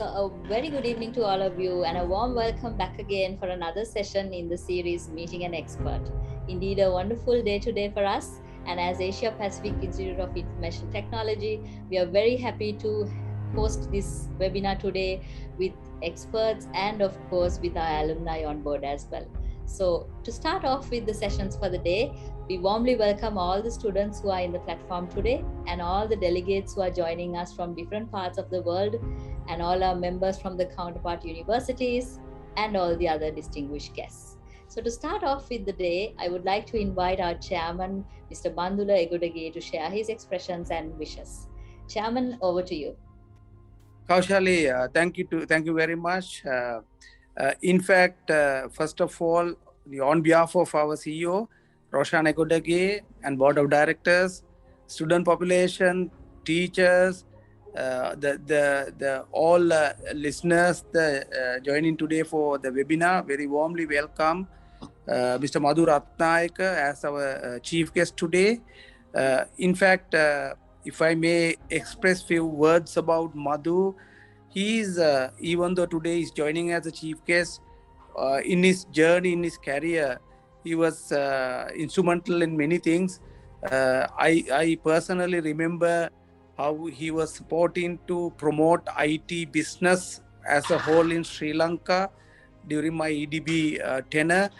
So a very good evening to all of you and a warm welcome back again for another session in the series Meeting an Expert. Indeed, a wonderful day today for us. And as Asia Pacific Institute of Information Technology, we are very happy to host this webinar today with experts and of course with our alumni on board as well. So to start off with the sessions for the day, we warmly welcome all the students who are in the platform today and all the delegates who are joining us from different parts of the world and all our members from the counterpart universities and all the other distinguished guests. So to start off with the day, I would like to invite our chairman, Mr. Bandula Egudage, to share his expressions and wishes. Chairman, over to you. Kaushali, thank you very much. In fact, first of all, on behalf of our CEO, Roshan Egudage, and Board of Directors, student population, teachers, the all listeners joining today for the webinar, very warmly welcome Mr. Madu Ratnayake as our chief guest today. In fact, if I may express few words about Madhu, he is, even though today he's joining as a chief guest, in his journey, in his career, he was instrumental in many things. I personally remember how he was supporting to promote IT business as a whole in Sri Lanka during my EDB tenure.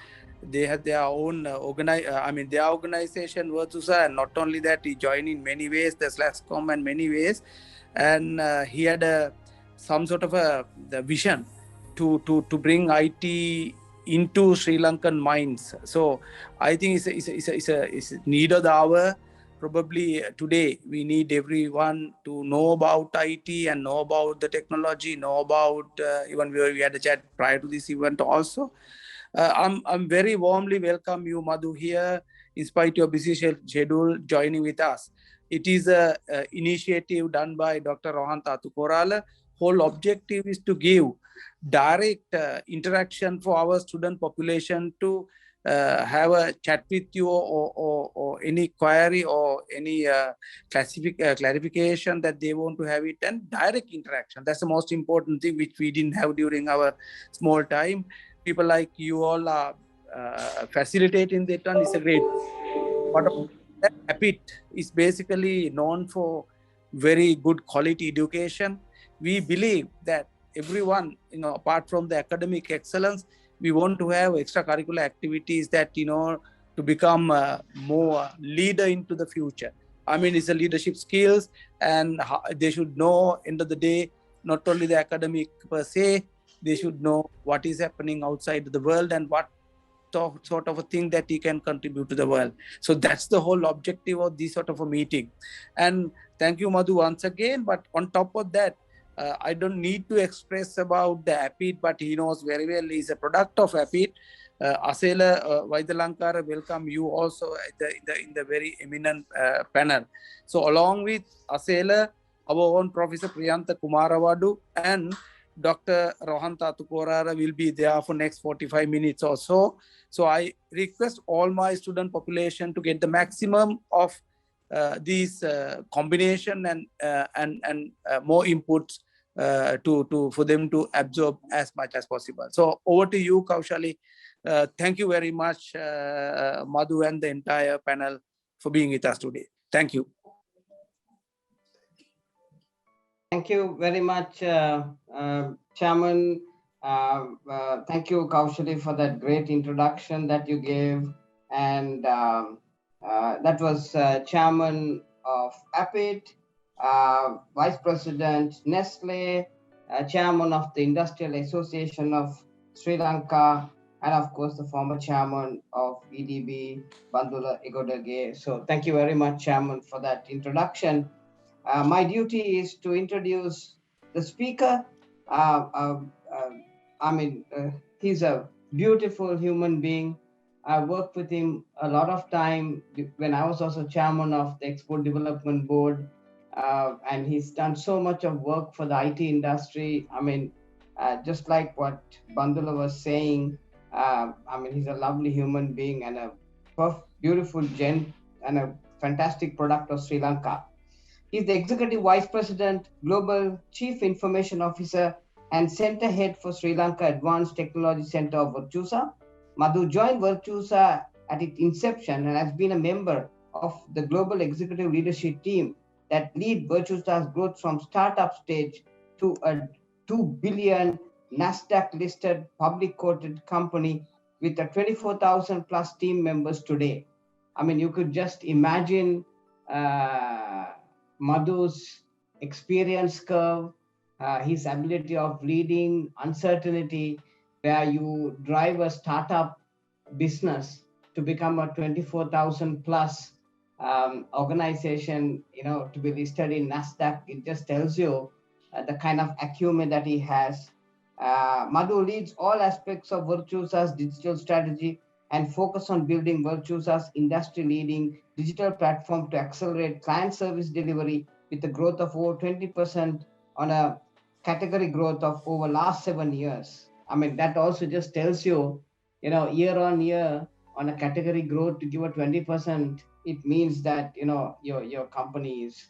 They had their own their organization Virtusa, and not only that, he joined in many ways, the /com and many ways, and he had some sort of the vision to bring IT into Sri Lankan minds. So I think it's a need of the hour. Probably today we need everyone to know about IT and know about the technology, know about even we had a chat prior to this event also. I'm very warmly welcome you, Madhu, here, in spite of your busy schedule, joining with us. It is a initiative done by Dr. Rohan Tatukorala. Whole objective is to give direct interaction for our student population to have a chat with you or any query or any clarification that they want to have it, and direct interaction. That's the most important thing which we didn't have during our small time. People like you all are facilitating that, and it's a great. But that habit is basically known for very good quality education. We believe that everyone, apart from the academic excellence, we want to have extracurricular activities that, to become more leader into the future. I mean, it's a leadership skills, and they should know, end of the day, not only the academic per se, they should know what is happening outside the world and what sort of a thing that he can contribute to the world. So that's the whole objective of this sort of a meeting. And thank you, Madhu, once again. But on top of that, I don't need to express about the APIT, but he knows very well he's a product of APIT. Asela Vaidalankara, welcome you also in the very eminent panel. So along with Asela, our own Professor Priyantha Kumaravadu and Dr. Rohan Tatukorara will be there for next 45 minutes or so. So I request all my student population to get the maximum of these combination and more inputs for them to absorb as much as possible. So over to you, Kaushali. Thank you very much, Madhu and the entire panel for being with us today. Thank you. Thank you very much, Chairman. Thank you, Kaushali, for that great introduction that you gave. And that was Chairman of APIT, Vice President Nestle, Chairman of the Industrial Association of Sri Lanka, and of course the former Chairman of EDB, Bandula Egudage. So thank you very much, Chairman, for that introduction. My duty is to introduce the speaker. He's a beautiful human being. I worked with him a lot of time when I was also chairman of the Export Development Board. And he's done so much of work for the IT industry. Just like what Bandula was saying, he's a lovely human being and a beautiful gent and a fantastic product of Sri Lanka. He's the Executive Vice President, Global Chief Information Officer and Center Head for Sri Lanka Advanced Technology Center of Virtusa. Madu joined Virtusa at its inception and has been a member of the global executive leadership team that lead Virtusa's growth from startup stage to a 2 billion NASDAQ listed public quoted company with a 24,000 plus team members today. I mean, you could just imagine Madhu's experience curve, his ability of leading uncertainty, where you drive a startup business to become a 24,000 plus organization, to be listed in NASDAQ. It just tells you the kind of acumen that he has. Madhu leads all aspects of Virtusa's digital strategy and focus on building Virtusa's industry-leading digital platform to accelerate client service delivery with a growth of over 20% on a category growth of over last 7 years. I mean, that also just tells you, year on year on a category growth to give a 20%, it means that, your company is,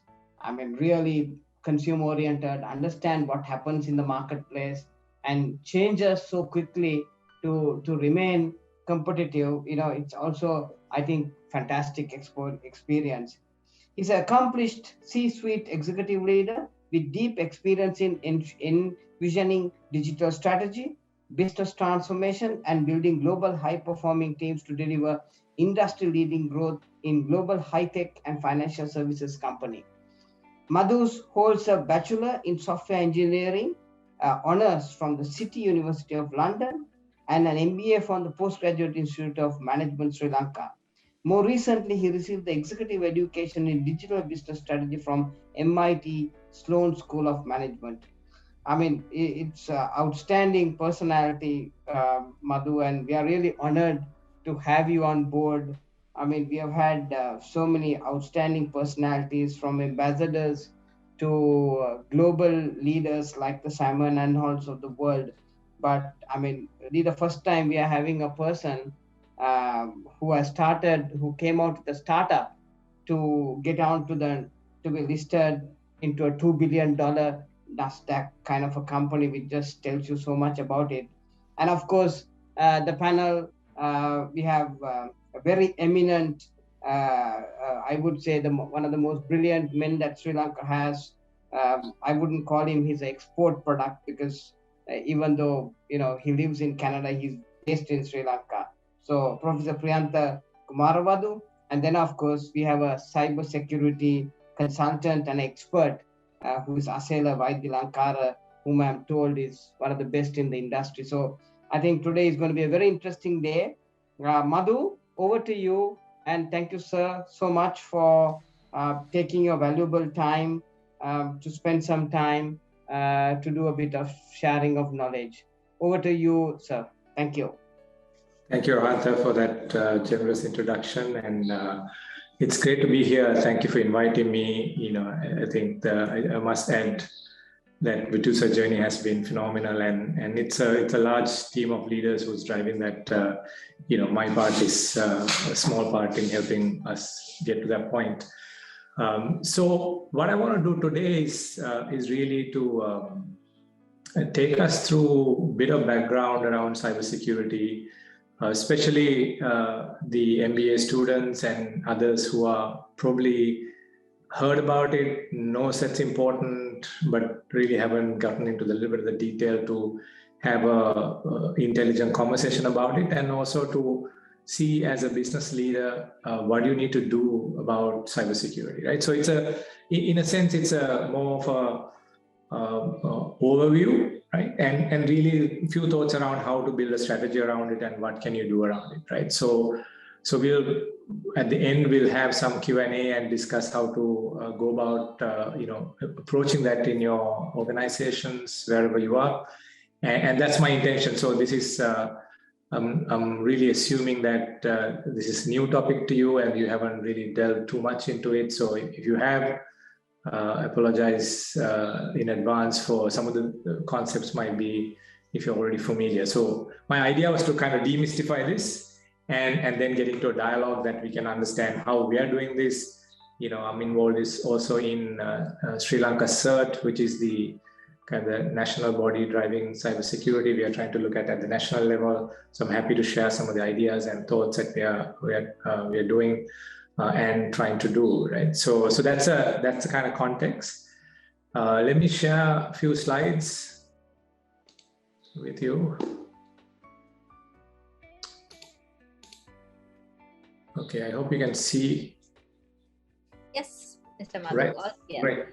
really consumer oriented, understand what happens in the marketplace and changes so quickly to remain competitive. It's also, I think, fantastic experience. He's an accomplished C-suite executive leader with deep experience in envisioning digital strategy, business transformation, and building global high-performing teams to deliver industry-leading growth in global high-tech and financial services company. Madhu holds a Bachelor in Software Engineering honors from the City University of London and an MBA from the Postgraduate Institute of Management, Sri Lanka. More recently, he received the executive education in digital business strategy from MIT Sloan School of Management. I mean, it's outstanding personality, Madhu, and we are really honored to have you on board. I mean, we have had so many outstanding personalities, from ambassadors to global leaders like the Simon Anholts of the world. But I mean, really the first time we are having a person who came out with a startup to get on to be listed into a $2 billion NASDAQ kind of a company, which just tells you so much about it. And of course, the panel, we have a very eminent, I would say one of the most brilliant men that Sri Lanka has. I wouldn't call him his export product, because even though, he lives in Canada, he's based in Sri Lanka. So Professor Priyantha Kumaravadu, and then of course we have a cyber security consultant and expert who is Asela Vaidilankara, whom I'm told is one of the best in the industry. So I think today is going to be a very interesting day. Madhu, over to you, and thank you, sir, so much for taking your valuable time to spend some time to do a bit of sharing of knowledge. Over to you, sir. Thank you. Thank you, Rohantha, for that generous introduction, and it's great to be here. Thank you for inviting me. I think I must add that Virtusa journey has been phenomenal, and it's a large team of leaders who's driving that. My part is a small part in helping us get to that point. So what I want to do today is really to take us through a bit of background around cybersecurity, especially the MBA students and others who are probably heard about it, knows that's important, but really haven't gotten into the little bit of the detail to have a intelligent conversation about it, and also to see as a business leader what you need to do about cybersecurity, right? So in a sense, it's a more of a overview, right? And really a few thoughts around how to build a strategy around it and what can you do around it, right? So we'll, at the end, we'll have some Q&A and discuss how to go about, approaching that in your organizations, wherever you are. And that's my intention. So this is, I'm really assuming that this is a new topic to you and you haven't really delved too much into it. So if you have, I apologize in advance for some of the concepts might be, if you're already familiar. So my idea was to kind of demystify this and then get into a dialogue that we can understand how we are doing this. I'm involved also in Sri Lanka CERT, which is the kind of the national body driving cybersecurity. We are trying to look at the national level. So I'm happy to share some of the ideas and thoughts that we are doing and trying to do, right? So that's the kind of context. Let me share a few slides with you. Okay, I hope you can see. Yes, Mr. Madu. Right. Yeah. Great.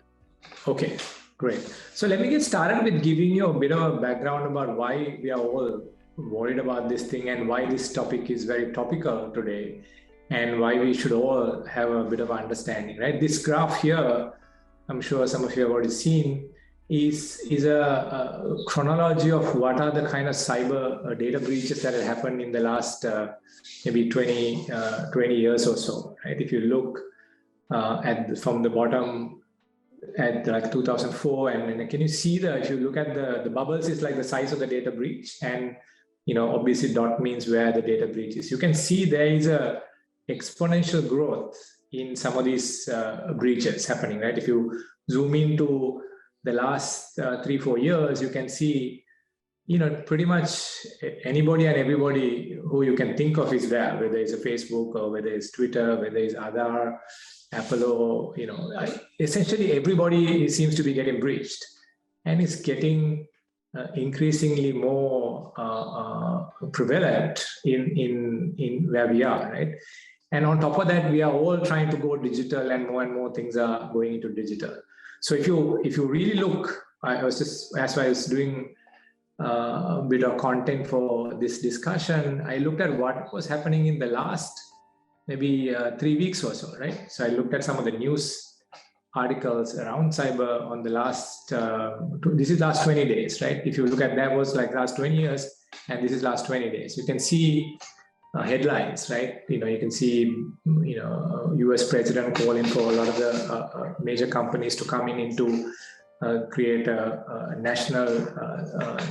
Okay, great. So let me get started with giving you a bit of a background about why we are all worried about this thing and why this topic is very topical today and why we should all have a bit of understanding, right? This graph here, I'm sure some of you have already seen, is a chronology of what are the kind of cyber data breaches that have happened in the last maybe 20 years or so, right? If you look from the bottom at like 2004, and can you see if you look at the bubbles is like the size of the data breach, and obviously dot means where the data breach is. You can see there is a exponential growth in some of these breaches happening, right? If you zoom into the last 3-4 years, you can see, pretty much anybody and everybody who you can think of is there, whether it's a Facebook or whether it's Twitter, whether it's Aadhaar, Apollo, essentially everybody seems to be getting breached, and it's getting increasingly more prevalent in where we are, right? And on top of that, we are all trying to go digital, and more things are going into digital. So if you really look, as I was doing a bit of content for this discussion, I looked at what was happening in the last maybe 3 weeks or so, right? So I looked at some of the news articles around cyber on the last, this is last 20 days, right? If you look at that was like last 20 years, and this is last 20 days. You can see headlines, right? You can see, US president calling for a lot of the major companies to come in to create a national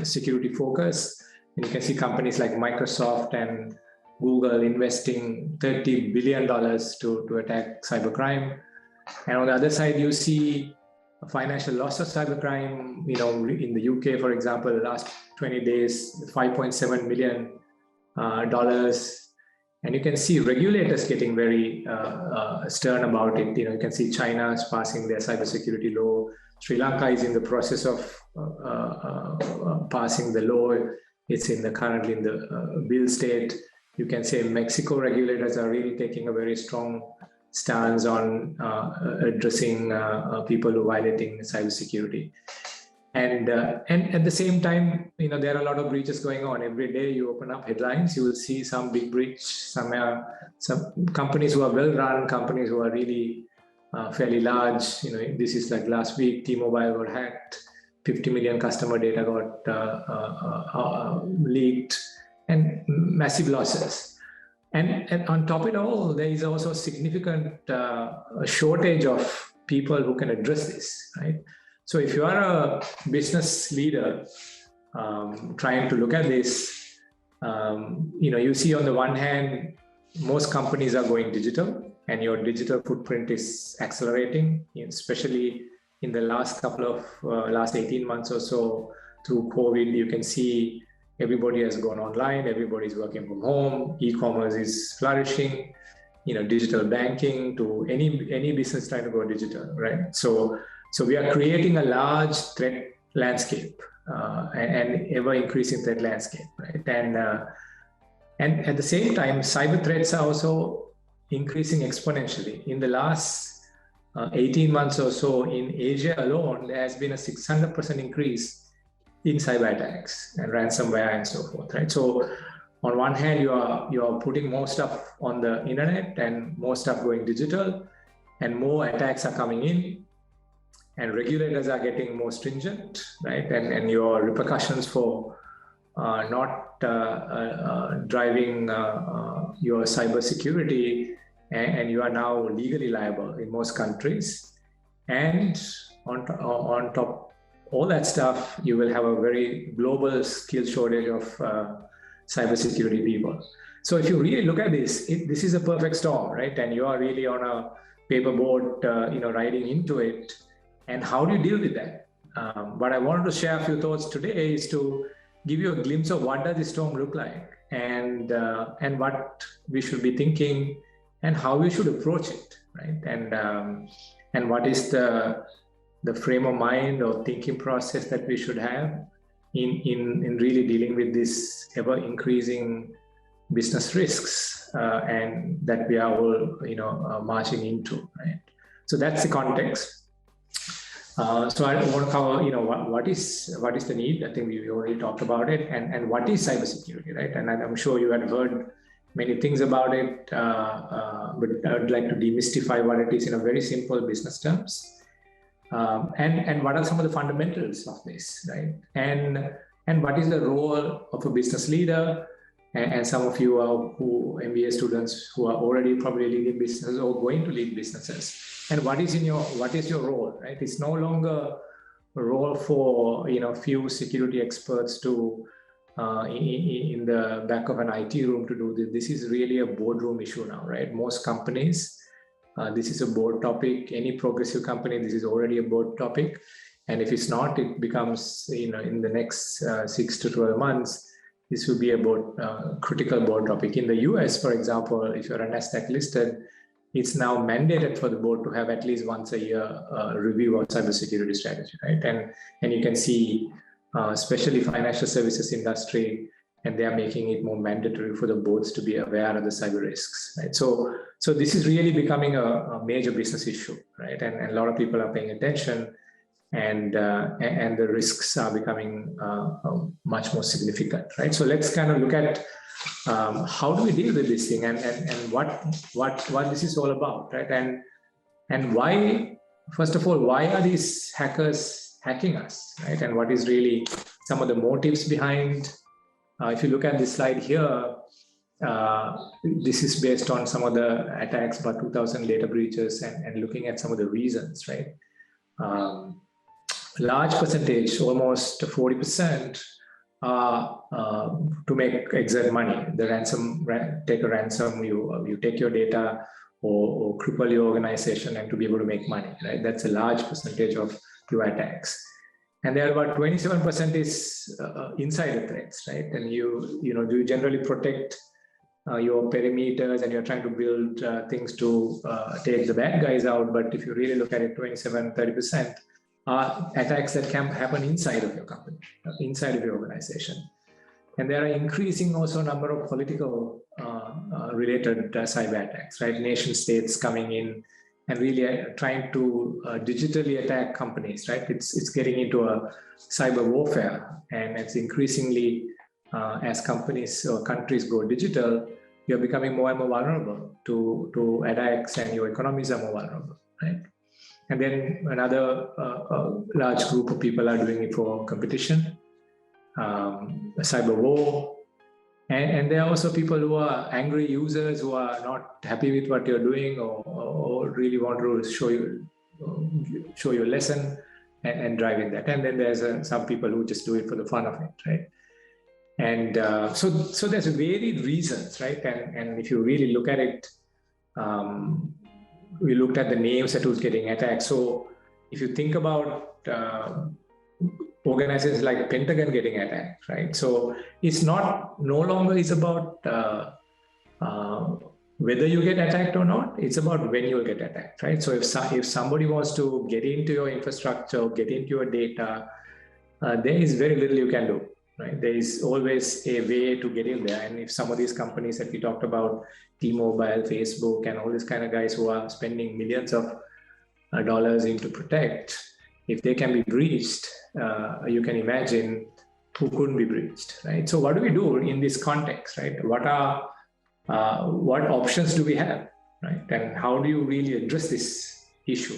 security focus. And you can see companies like Microsoft and Google investing $30 billion to attack cybercrime. And on the other side, you see a financial loss of cybercrime. In the UK, for example, the last 20 days, $5.7 million. And you can see regulators getting very stern about it. You can see China is passing their cybersecurity law. Sri Lanka is in the process of passing the law. It's currently in the bill state. You can say Mexico regulators are really taking a very strong stance on addressing people who are violating cybersecurity. And at the same time, there are a lot of breaches going on. Every day you open up headlines, you will see some big breach, some companies who are well run, companies who are really fairly large. This is like last week, T-Mobile got hacked, 50 million customer data got leaked, and massive losses. And on top of it all, there is also a significant shortage of people who can address this, right? So if you are a business leader trying to look at this, you see on the one hand, most companies are going digital, and your digital footprint is accelerating, especially in the last last 18 months or so through COVID. You can see everybody has gone online, everybody's working from home, e-commerce is flourishing, digital banking to any business trying to go digital, right? So we are creating a large threat landscape and ever increasing threat landscape, right? And at the same time, cyber threats are also increasing exponentially. In the last 18 months or so in Asia alone, there has been a 600% increase in cyber attacks and ransomware and so forth, right? So on one hand, you are putting more stuff on the internet and more stuff going digital, and more attacks are coming in, and regulators are getting more stringent, right? And your repercussions for not driving your cybersecurity, and you are now legally liable in most countries. And on top all that stuff, you will have a very global skill shortage of cybersecurity people. So if you really look at this, this is a perfect storm, right? And you are really on a paperboard, riding into it. And how do you deal with that? But I wanted to share a few thoughts today is to give you a glimpse of what does the storm look like, and what we should be thinking and how we should approach it, right? And what is the frame of mind or thinking process that we should have in really dealing with this ever increasing business risks and that we are all marching into, right? So that's the context. So I want to cover, what is the need? I think we already talked about it, and what is cybersecurity, right? And I'm sure you had heard many things about it, but I would like to demystify what it is in a very simple business terms, and what are some of the fundamentals of this, right? And what is the role of a business leader? And some of you are MBA students who are already probably leading businesses or going to lead businesses. And what is your role, right? It's no longer a role for few security experts to in the back of an IT room to do this. This is really a boardroom issue now, right? Most companies, this is a board topic. Any progressive company, this is already a board topic. And if it's not, it becomes in the next 6 to 12 months. This will be a critical board topic. In the US, for example, if you're a NASDAQ listed, it's now mandated for the board to have at least once a year review of cybersecurity strategy, right? And you can see, especially financial services industry, and they are making it more mandatory for the boards to be aware of the cyber risks, right? So this is really becoming a major business issue, right? And a lot of people are paying attention, and the risks are becoming much more significant, right? So let's kind of look at how do we deal with this thing, and what this is all about, right? And why, first of all, why are these hackers hacking us, right? And what is really some of the motives behind? If you look at this slide here, this is based on some of the attacks, about 2,000 data breaches, and looking at some of the reasons, right? Large percentage, almost 40%, to make exact money. The take a ransom, you take your data or cripple your organization and to be able to make money, right? That's a large percentage of your attacks. And there are about 27% is insider threats, right? And you generally protect your perimeters, and you're trying to build things to take the bad guys out. But if you really look at it, 30% are attacks that can happen inside of your company, inside of your organization. And there are increasing also number of political related cyber attacks, right? Nation states coming in and really trying to digitally attack companies, right? It's getting into a cyber warfare, and it's increasingly as companies or countries go digital, you're becoming more and more vulnerable to attacks, and your economies are more vulnerable, right? And then another large group of people are doing it for competition, cyber war. And there are also people who are angry users who are not happy with what you're doing, or really want to show you a lesson and driving that. And then there's some people who just do it for the fun of it, right? And so there's varied reasons, right? And if you really look at it, we looked at the names that was getting attacked. So if you think about organizations like Pentagon getting attacked, right? So it's no longer is about whether you get attacked or not. It's about when you'll get attacked, right? So if somebody wants to get into your infrastructure, get into your data, there is very little you can do, right? There is always a way to get in there. And if some of these companies that we talked about, T-Mobile, Facebook, and all these kind of guys who are spending millions of dollars to protect, if they can be breached, you can imagine who couldn't be breached, right? So what do we do in this context, right? What options do we have, right? And how do you really address this issue?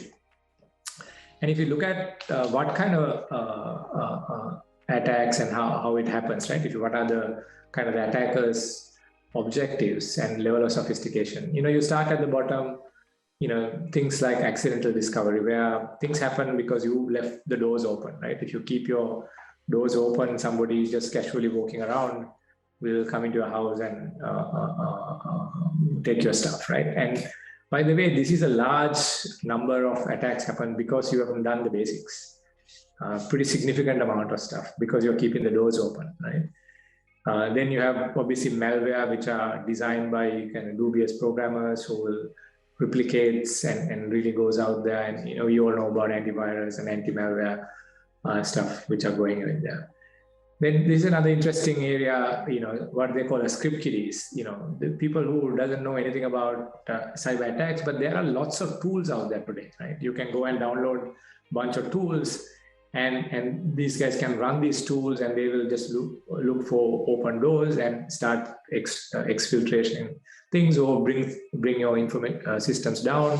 And if you look at what kind of attacks and how it happens, right? What are the kind of the attackers' objectives and level of sophistication? You start at the bottom, things like accidental discovery, where things happen because you left the doors open, right? If you keep your doors open, somebody just casually walking around will come into your house and take your stuff, right? And by the way, this is a large number of attacks happen because you haven't done the basics. pretty significant amount of stuff because you're keeping the doors open, right? Then you have obviously malware, which are designed by kind of dubious programmers who will replicates and really goes out there. And you all know about antivirus and anti-malware stuff which are going in there. Then there's another interesting area, what they call a script kiddies. The people who doesn't know anything about cyber attacks, but there are lots of tools out there today, right? You can go and download a bunch of tools, and these guys can run these tools, and they will just look for open doors and start exfiltration things, or bring your systems down,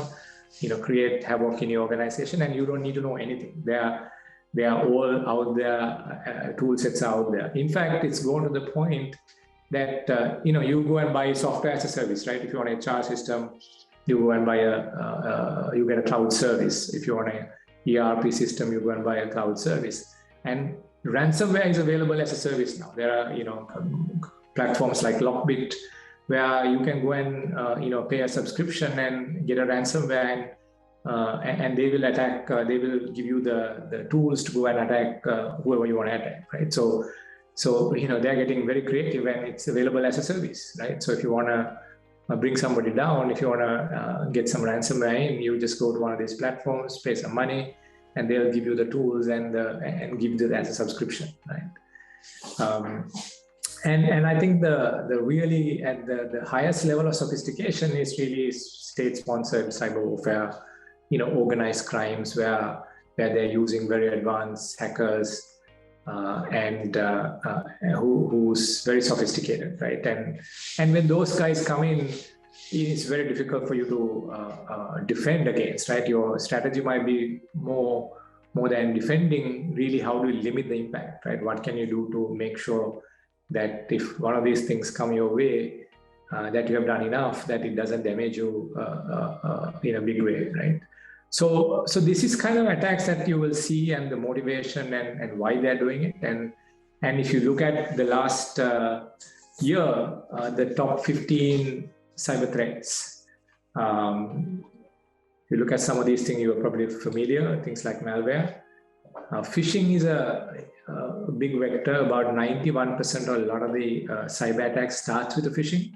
create havoc in your organization, and you don't need to know anything. They are all out there, tool sets are out there. In fact, it's gone to the point that, you go and buy software as a service, right? If you want a HR system, you go and buy you get a cloud service. If you want a ERP system, you go and buy a cloud service. And ransomware is available as a service now. There are, platforms like Lockbit, where you can go and, pay a subscription and get a ransomware, and they will attack, they will give you the tools to go and attack whoever you want to attack, right? So they're getting very creative, and it's available as a service, right? So if you want to bring somebody down, if you want to get some ransomware in, you just go to one of these platforms, pay some money, and they'll give you the tools and give it as a subscription, right? And I think the really at the highest level of sophistication is really state-sponsored cyber warfare, organized crimes where they're using very advanced hackers and who's very sophisticated, right? And when those guys come in, it's very difficult for you to defend against, right? Your strategy might be more than defending. Really, how do you limit the impact, right? What can you do to make sure that if one of these things come your way, that you have done enough that it doesn't damage you in a big way, right? So this is kind of attacks that you will see, and the motivation and why they're doing it. And if you look at the last year, the top 15 cyber threats, if you look at some of these things, you are probably familiar, things like malware. Phishing is a big vector. About 91% or a lot of the cyber attacks starts with a phishing.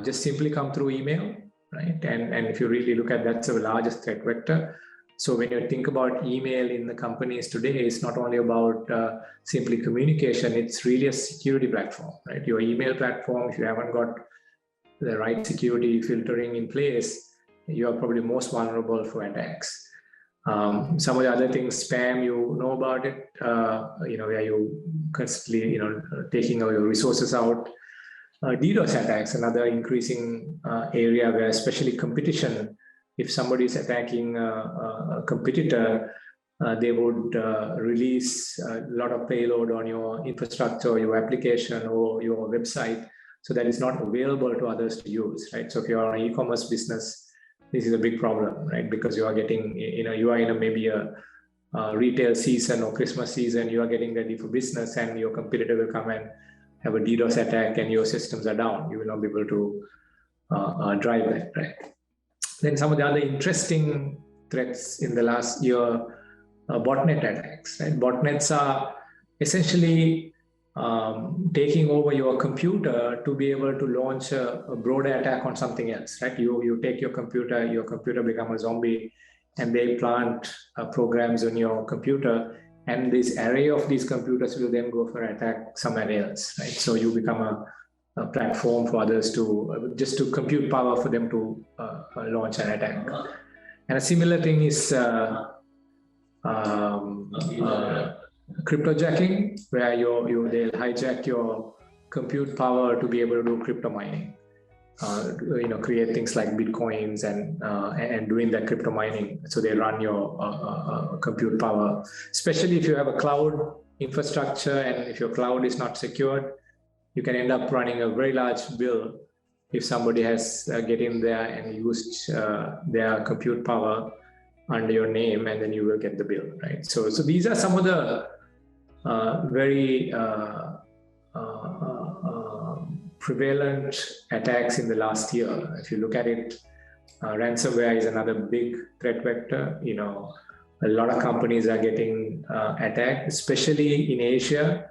Just simply come through email, right? And if you really look at that's the largest threat vector. So when you think about email in the companies today, it's not only about simply communication, it's really a security platform, right? Your email platform, if you haven't got the right security filtering in place, you are probably most vulnerable for attacks. Some of the other things, spam, you know about it, where you constantly, taking all your resources out. DDoS attacks, another increasing area where especially competition, if somebody is attacking a competitor, they would release a lot of payload on your infrastructure, your application, or your website, so that it's not available to others to use, right? So if you're an e-commerce business, this is a big problem, right? Because you are getting, you are in maybe a retail season or Christmas season, you are getting ready for business, and your competitor will come and have a DDoS attack and your systems are down. You will not be able to drive that, right? Then some of the other interesting threats in the last year, botnet attacks, right? Botnets are essentially taking over your computer to be able to launch a broader attack on something else, right? You take your computer becomes a zombie, and they plant programs on your computer, and this array of these computers will then go for attack somewhere else, right? So you become a platform for others to just to compute power for them to launch an attack. And a similar thing is cryptojacking, where they'll hijack your compute power to be able to do crypto mining. Create things like bitcoins and doing that crypto mining. So they run your compute power, especially if you have a cloud infrastructure, and if your cloud is not secured, you can end up running a very large bill if somebody has get in there and used their compute power under your name, and then you will get the bill, right? So these are some of the very prevalent attacks in the last year. If you look at it, ransomware is another big threat vector. A lot of companies are getting attacked, especially in Asia.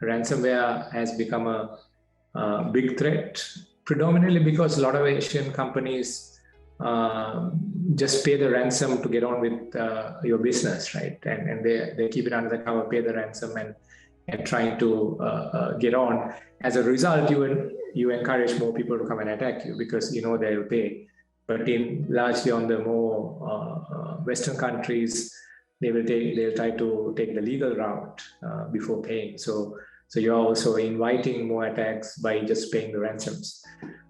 Ransomware has become a big threat, predominantly because a lot of Asian companies just pay the ransom to get on with your business, right? And they keep it under the cover, pay the ransom, and trying to get on. As a result, you encourage more people to come and attack you because you know they'll pay. But largely on the more Western countries, they'll try to take the legal route before paying. So you're also inviting more attacks by just paying the ransoms.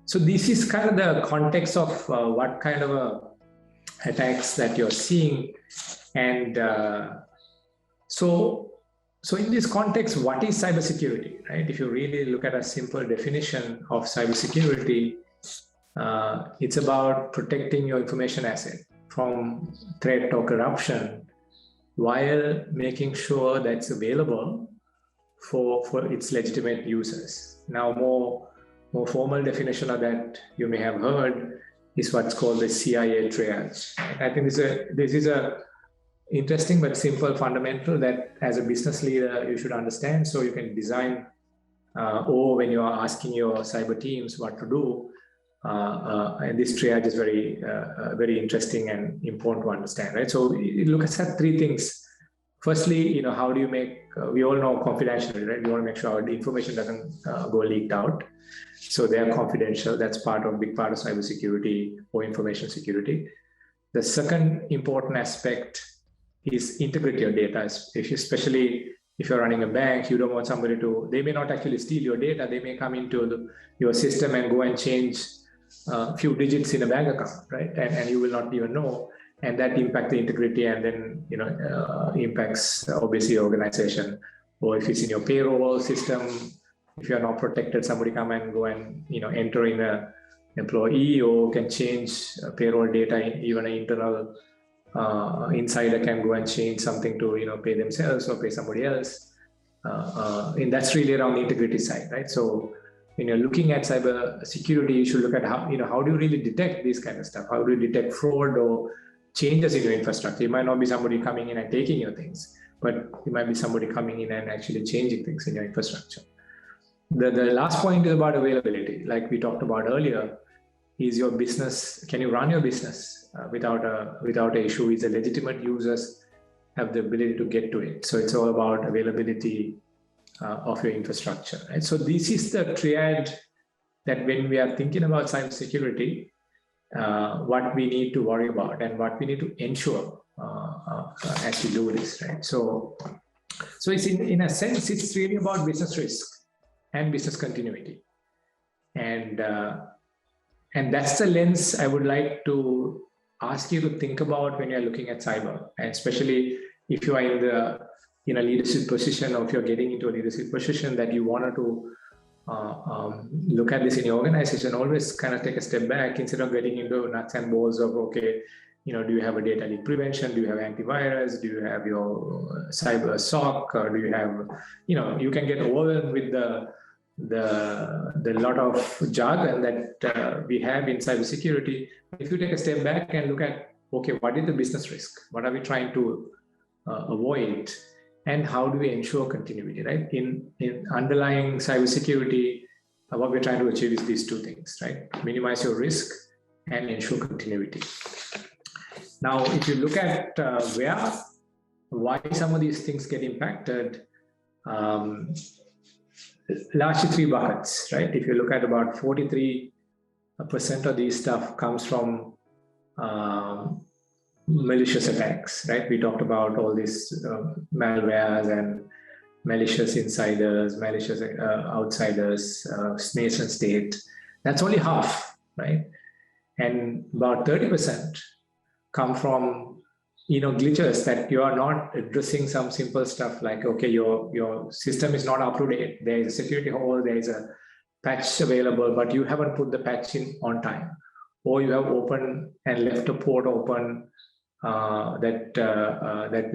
So this is kind of the context of what kind of attacks that you're seeing. And so in this context, what is cybersecurity, right? If you really look at a simple definition of cybersecurity, it's about protecting your information asset from threat or corruption while making sure that's available for its legitimate users. Now, more formal definition of that you may have heard is what's called the CIA triage. I think this is a interesting but simple fundamental that as a business leader you should understand, so you can design or when you are asking your cyber teams what to do. And this triage is very interesting and important to understand, right? So it looks at three things. Firstly, how do you make, we all know confidentiality, right? We want to make sure the information doesn't go leaked out. So they are confidential. That's big part of cybersecurity or information security. The second important aspect is integrity of data, especially if you're running a bank. You don't want somebody they may not actually steal your data. They may come into your system and go and change a few digits in a bank account, right? And you will not even know. And that impacts the integrity and then, impacts obviously your organization. Or if it's in your payroll system, if you're not protected, somebody come and go and, enter in a employee or can change payroll data. Even an internal insider can go and change something to, pay themselves or pay somebody else. And that's really around the integrity side, right? So when you're looking at cyber security, you should look at how do you really detect this kind of stuff? How do you detect fraud or changes in your infrastructure? It might not be somebody coming in and taking your things, but it might be somebody coming in and actually changing things in your infrastructure. The last point is about availability. Like we talked about earlier, is your business, can you run your business without an issue? Is the legitimate users have the ability to get to it? So it's all about availability of your infrastructure, right? So this is the triad that when we are thinking about cybersecurity, what we need to worry about and what we need to ensure as we do this, right? So it's in a sense, it's really about business risk and business continuity. And that's the lens I would like to ask you to think about when you're looking at cyber, and especially if you are in a leadership position, or if you're getting into a leadership position that you wanted to look at this in your organization. Always kind of take a step back instead of getting into nuts and bolts of, okay, do you have a data leak prevention? Do you have antivirus? Do you have your cyber SOC? Or do you have, you can get overwhelmed with the lot of jargon that we have in cybersecurity. If you take a step back and look at, okay, what is the business risk? What are we trying to avoid? And how do we ensure continuity, right? In underlying cybersecurity, what we're trying to achieve is these two things, right? Minimize your risk and ensure continuity. Now, if you look at why some of these things get impacted, largely three buckets, right? If you look at about 43% of these stuff comes from malicious attacks, right? We talked about all these malwares and malicious insiders, malicious outsiders, nation state. That's only half, right? And about 30% come from glitches that you are not addressing. Some simple stuff like, okay, your system is not up to date. There is a security hole, there is a patch available, but you haven't put the patch in on time, or you have opened and left a port open that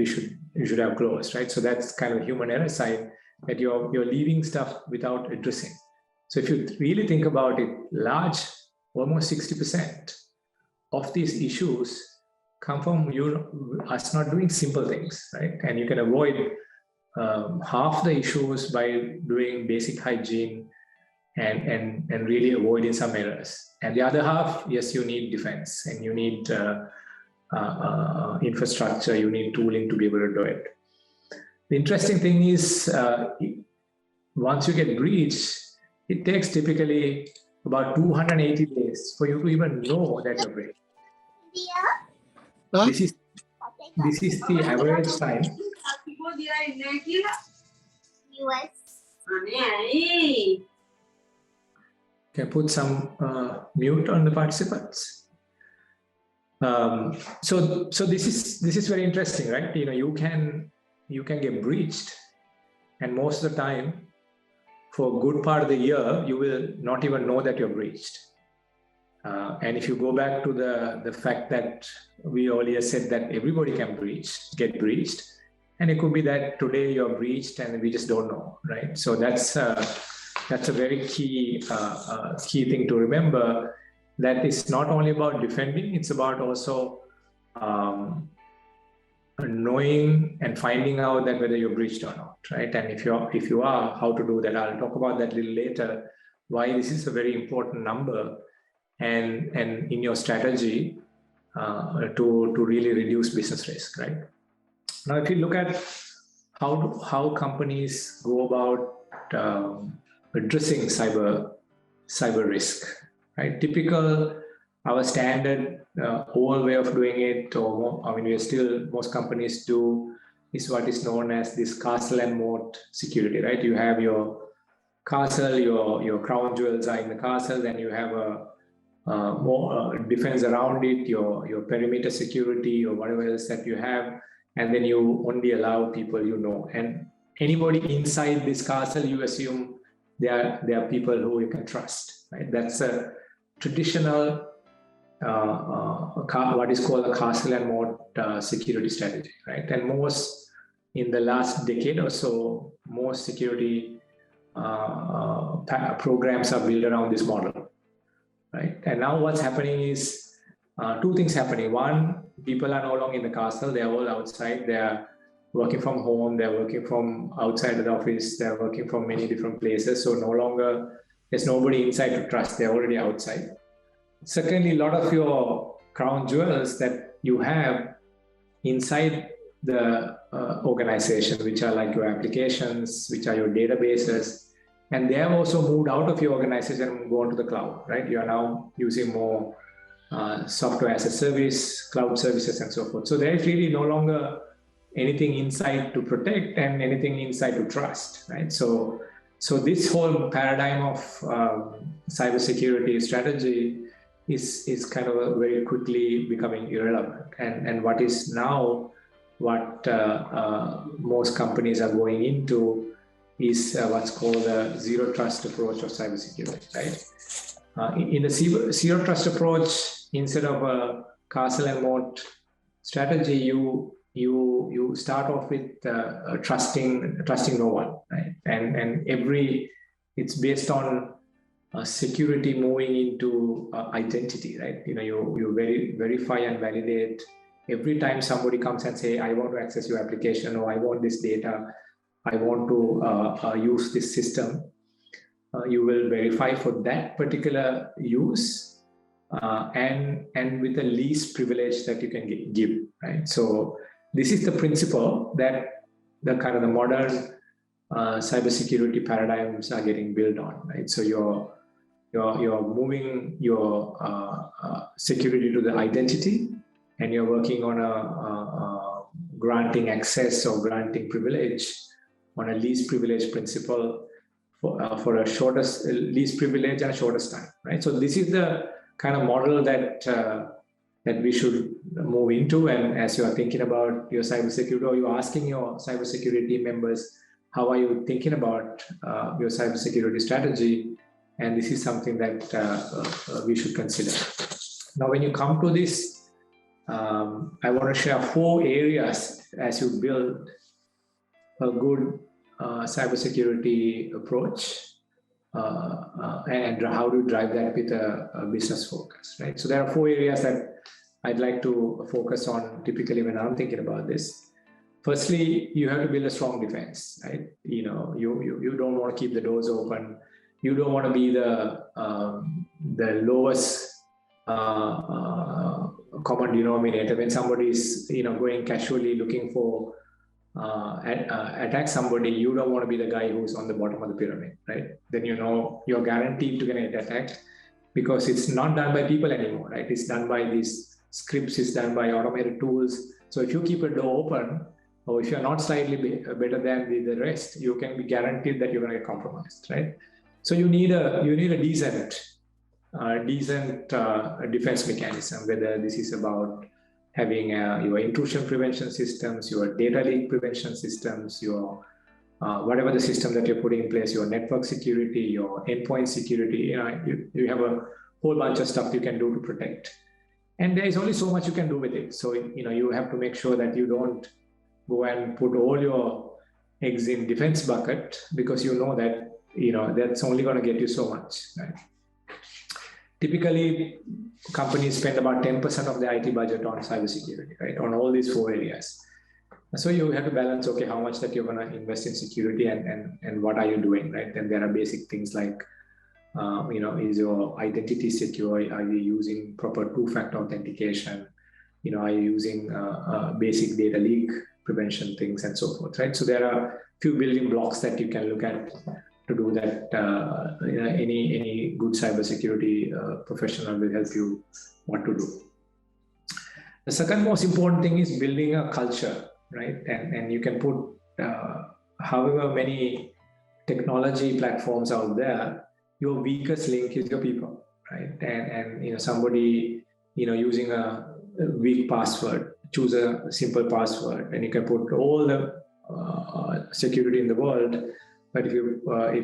you should have closed, right? So that's kind of the human error side, that you're leaving stuff without addressing. So if you really think about it, almost 60% of these issues come from us not doing simple things, right? And you can avoid half the issues by doing basic hygiene and really avoiding some errors. And the other half, yes, you need defense and you need infrastructure, you need tooling to be able to do it. The interesting thing is, once you get breached, it takes typically about 280 days for you to even know that you're breached. This is the average time. Can I put some mute on the participants? So this is very interesting, right? You can get breached, and most of the time, for a good part of the year, you will not even know that you're breached. And if you go back to the fact that we earlier said that everybody can get breached, and it could be that today you're breached and we just don't know, right? So that's a very key thing to remember. That is not only about defending; it's about also knowing and finding out that whether you're breached or not, right? And if you are, how to do that. I'll talk about that a little later. Why this is a very important number. And in your strategy to really reduce business risk, right? Now, if you look at how companies go about addressing cyber risk, right? Typical, our standard old way of doing it, or most companies do, is what is known as this castle and moat security, right? You have your castle, your crown jewels are in the castle, then you have more defense around it, your perimeter security or whatever else that you have, and then you only allow people and anybody inside this castle, you assume they are people who you can trust, right? That's a traditional what is called a castle and moat security strategy, right? And in the last decade or so, most security programs are built around this model. Right. And now what's happening is two things happening. One, people are no longer in the castle. They're all outside. They're working from home. They're working from outside of the office. They're working from many different places. So no longer, there's nobody inside to trust. They're already outside. Secondly, a lot of your crown jewels that you have inside the organization, which are like your applications, which are your databases, and they have also moved out of your organization and gone to the cloud, right? You are now using more software as a service, cloud services, and so forth. So there is really no longer anything inside to protect and anything inside to trust, right? So this whole paradigm of cybersecurity strategy is kind of very quickly becoming irrelevant. And what is now what most companies are going into is what's called the zero trust approach of cybersecurity, right? In the zero trust approach, instead of a castle and moat strategy, you start off with trusting no one, right? And it's based on security moving into identity, right? You verify and validate every time somebody comes and say, I want to access your application, or I want this data, I want to use this system. You will verify for that particular use and with the least privilege that you can give, right? So this is the principle that the modern cybersecurity paradigms are getting built on, right? So you're moving your security to the identity, and you're working on a granting access or granting privilege on a least privilege principle for a shortest least privilege and shortest time, right? So this is the kind of model that we should move into. And as you are thinking about your cybersecurity, or you're asking your cybersecurity team members, how are you thinking about your cybersecurity strategy? And this is something that we should consider. Now, when you come to this, I want to share 4 areas as you build a good cybersecurity approach and how to drive that with a business focus, right? So there are 4 areas that I'd like to focus on typically when I'm thinking about this. Firstly, you have to build a strong defense, right? You know, you don't want to keep the doors open. You don't want to be the lowest common denominator when somebody is, you know, going casually looking for attack somebody. You don't want to be the guy who's on the bottom of the pyramid, right? Then you know you're guaranteed to get attacked because it's not done by people anymore, right? It's done by these scripts, it's done by automated tools. So if you keep a door open, or if you're not slightly better than the rest, you can be guaranteed that you're going to get compromised, right? So you need a decent defense mechanism, whether this is about having your intrusion prevention systems, your data leak prevention systems, your whatever the system that you're putting in place, your network security, your endpoint security. You know, you have a whole bunch of stuff you can do to protect, and there is only so much you can do with it. So you know, you have to make sure that you don't go and put all your eggs in defense bucket, because you know that, you know, that's only going to get you so much, right? Typically, companies spend about 10% of their IT budget on cybersecurity, right? On all these 4 areas. So you have to balance, okay, how much that you're going to invest in security and what are you doing, right? And there are basic things like, you know, is your identity secure? Are you using proper two-factor authentication? You know, are you using basic data leak prevention things and so forth, right? So there are a few building blocks that you can look at to do that. You know, any good cybersecurity professional will help you what to do. The second most important thing is building a culture, right? And you can put however many technology platforms out there, your weakest link is your people, right? And you know, somebody, you know, using a weak password, choose a simple password, and you can put all the security in the world. But if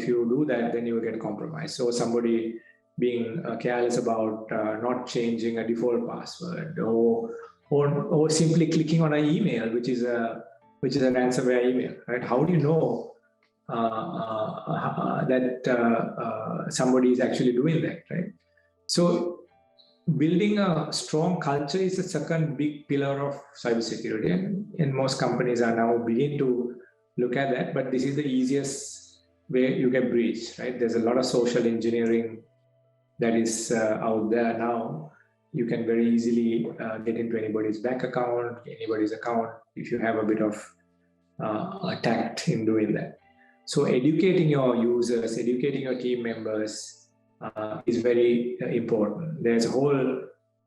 you do that, then you will get compromised. So somebody being careless about not changing a default password, or simply clicking on an email, which is a ransomware email, right? How do you know that somebody is actually doing that, right? So building a strong culture is the second big pillar of cybersecurity, and most companies are now beginning to look at that. But this is the easiest way you get breached, right? There's a lot of social engineering that is out there now. You can very easily get into anybody's bank account, anybody's account, if you have a bit of tact in doing that. So educating your users, educating your team members is very important. There's a whole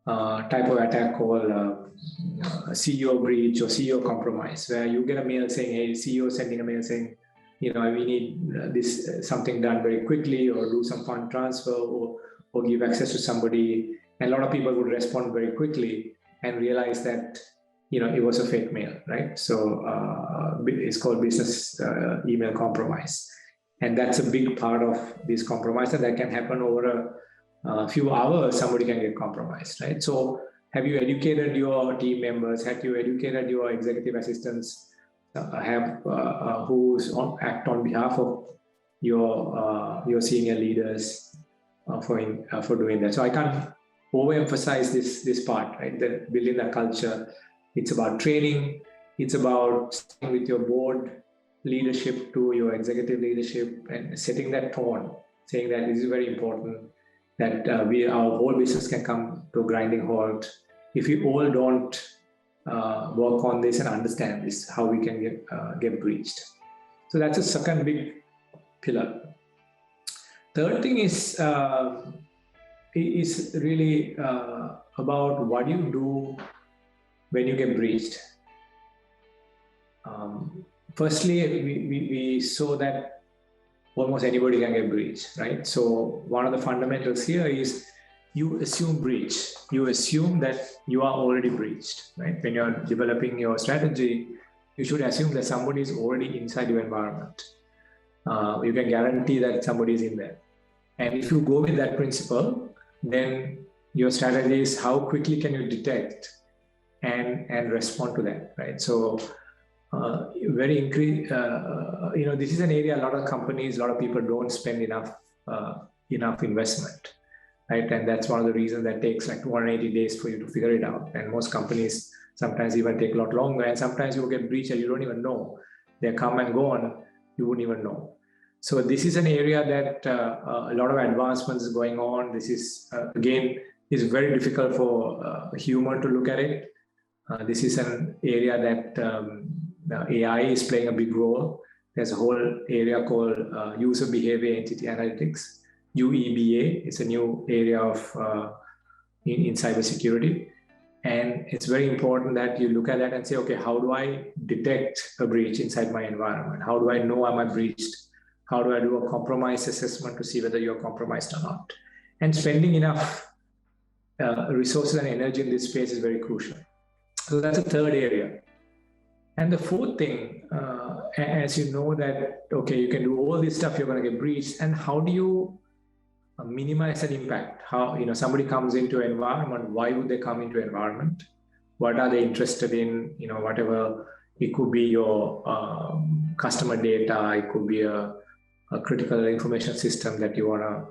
type of attack called CEO breach or CEO compromise, where you get a mail saying, hey, CEO sending a mail saying, you know, we need this something done very quickly, or do some fund transfer, or give access to somebody. And a lot of people would respond very quickly and realize that, you know, it was a fake mail, right? So it's called business email compromise. And that's a big part of this compromise, and that can happen over a few hours. Somebody can get compromised, right? So have you educated your team members? Have you educated your executive assistants? Who act on behalf of your senior leaders for doing that? So I can't overemphasize this part, right? The building the culture. It's about training. It's about staying with your board leadership to your executive leadership and setting that tone, saying that this is very important, that our whole business can come to a grinding halt if we all don't work on this and understand this, how we can get breached. So that's a second big pillar. Third thing is really about what you do when you get breached. Firstly, we saw that almost anybody can get breached, right? So one of the fundamentals here is you assume breach. You assume that you are already breached, right? When you're developing your strategy, you should assume that somebody is already inside your environment. You can guarantee that somebody is in there. And if you go with that principle, then your strategy is how quickly can you detect and respond to that, right? So this is an area a lot of companies, a lot of people don't spend enough investment. right? And that's one of the reasons that takes like 280 days for you to figure it out. And most companies sometimes even take a lot longer. And sometimes you will get breached and you don't even know. They come and go on, you wouldn't even know. So this is an area that a lot of advancements is going on. This is, again, is very difficult for a human to look at it. This is an area that AI is playing a big role. There's a whole area called User Behavior Entity Analytics, UEBA. It's a new area of in cybersecurity. And it's very important that you look at that and say, okay, how do I detect a breach inside my environment? How do I know am I breached? How do I do a compromise assessment to see whether you're compromised or not? And spending enough resources and energy in this space is very crucial. So that's a third area. And the fourth thing, as you know that, okay, you can do all this stuff, you're going to get breached. And how do you minimize that impact? How, somebody comes into an environment, why would they come into an environment? What are they interested in? Whatever, it could be your customer data, it could be a critical information system that you want to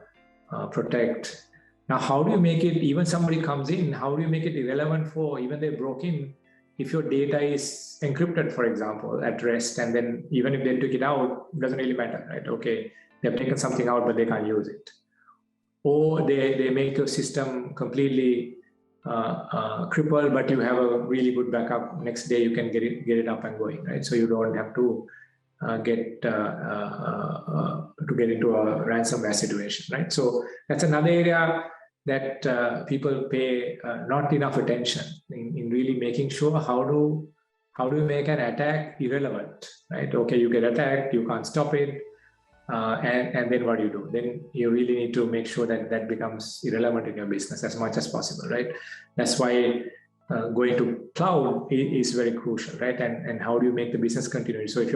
protect. Now, how do you make it, even somebody comes in, how do you make it irrelevant for, even they broke in, if your data is encrypted, for example, at rest, and then even if they took it out, it doesn't really matter, right? Okay, they've taken something out, but they can't use it. Or they make your system completely crippled, but you have a really good backup. Next day, you can get it up and going, right? So you don't have to get into a ransomware situation, right? So that's another area that people pay not enough attention in really making sure how do you make an attack irrelevant, right? Okay, you get attacked, you can't stop it, and then what do you do? Then you really need to make sure that that becomes irrelevant in your business as much as possible, right? That's why going to cloud is very crucial, right? And how do you make the business continue? So if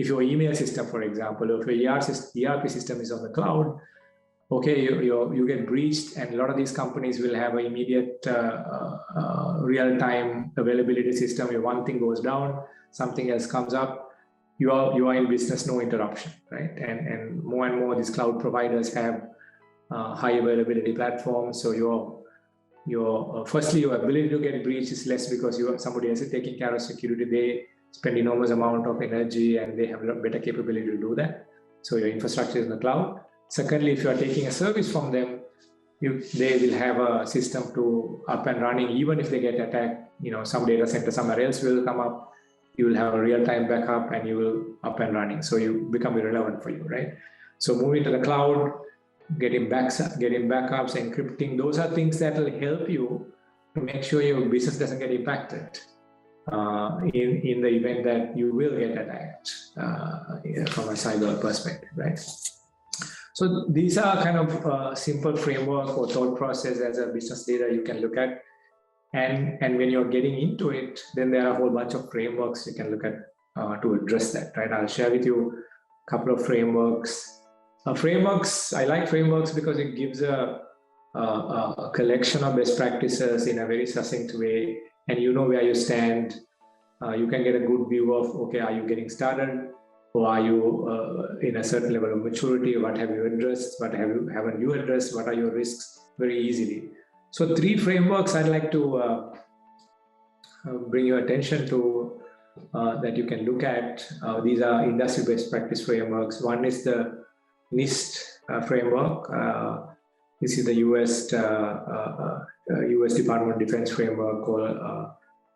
your email system, for example, or if your ERP system is on the cloud, okay, you get breached, and a lot of these companies will have an immediate real-time availability system. If one thing goes down, something else comes up, you are in business, no interruption, right? And more these cloud providers have high availability platforms. So firstly, your ability to get breached is less because somebody else is taking care of security. They spend enormous amount of energy and they have a better capability to do that. So your infrastructure is in the cloud. Secondly, if you are taking a service from them, they will have a system to up and running. Even if they get attacked, some data center somewhere else will come up. You will have a real-time backup and you will up and running. So you become irrelevant for you, right? So moving to the cloud, getting backups, encrypting, those are things that will help you to make sure your business doesn't get impacted in the event that you will get attacked from a cyber perspective, right? So these are kind of simple framework or thought process as a business leader you can look at. And when you're getting into it, then there are a whole bunch of frameworks you can look at to address that, right? I'll share with you a couple of frameworks. I like frameworks because it gives a collection of best practices in a very succinct way, and you know where you stand. You can get a good view of, okay, are you getting started? Or are you in a certain level of maturity? What have you addressed? What haven't you addressed? What are your risks? Very easily. So 3 frameworks I'd like to bring your attention to that you can look at. These are industry best practice frameworks. One is the NIST framework. This is the US Department of Defense framework called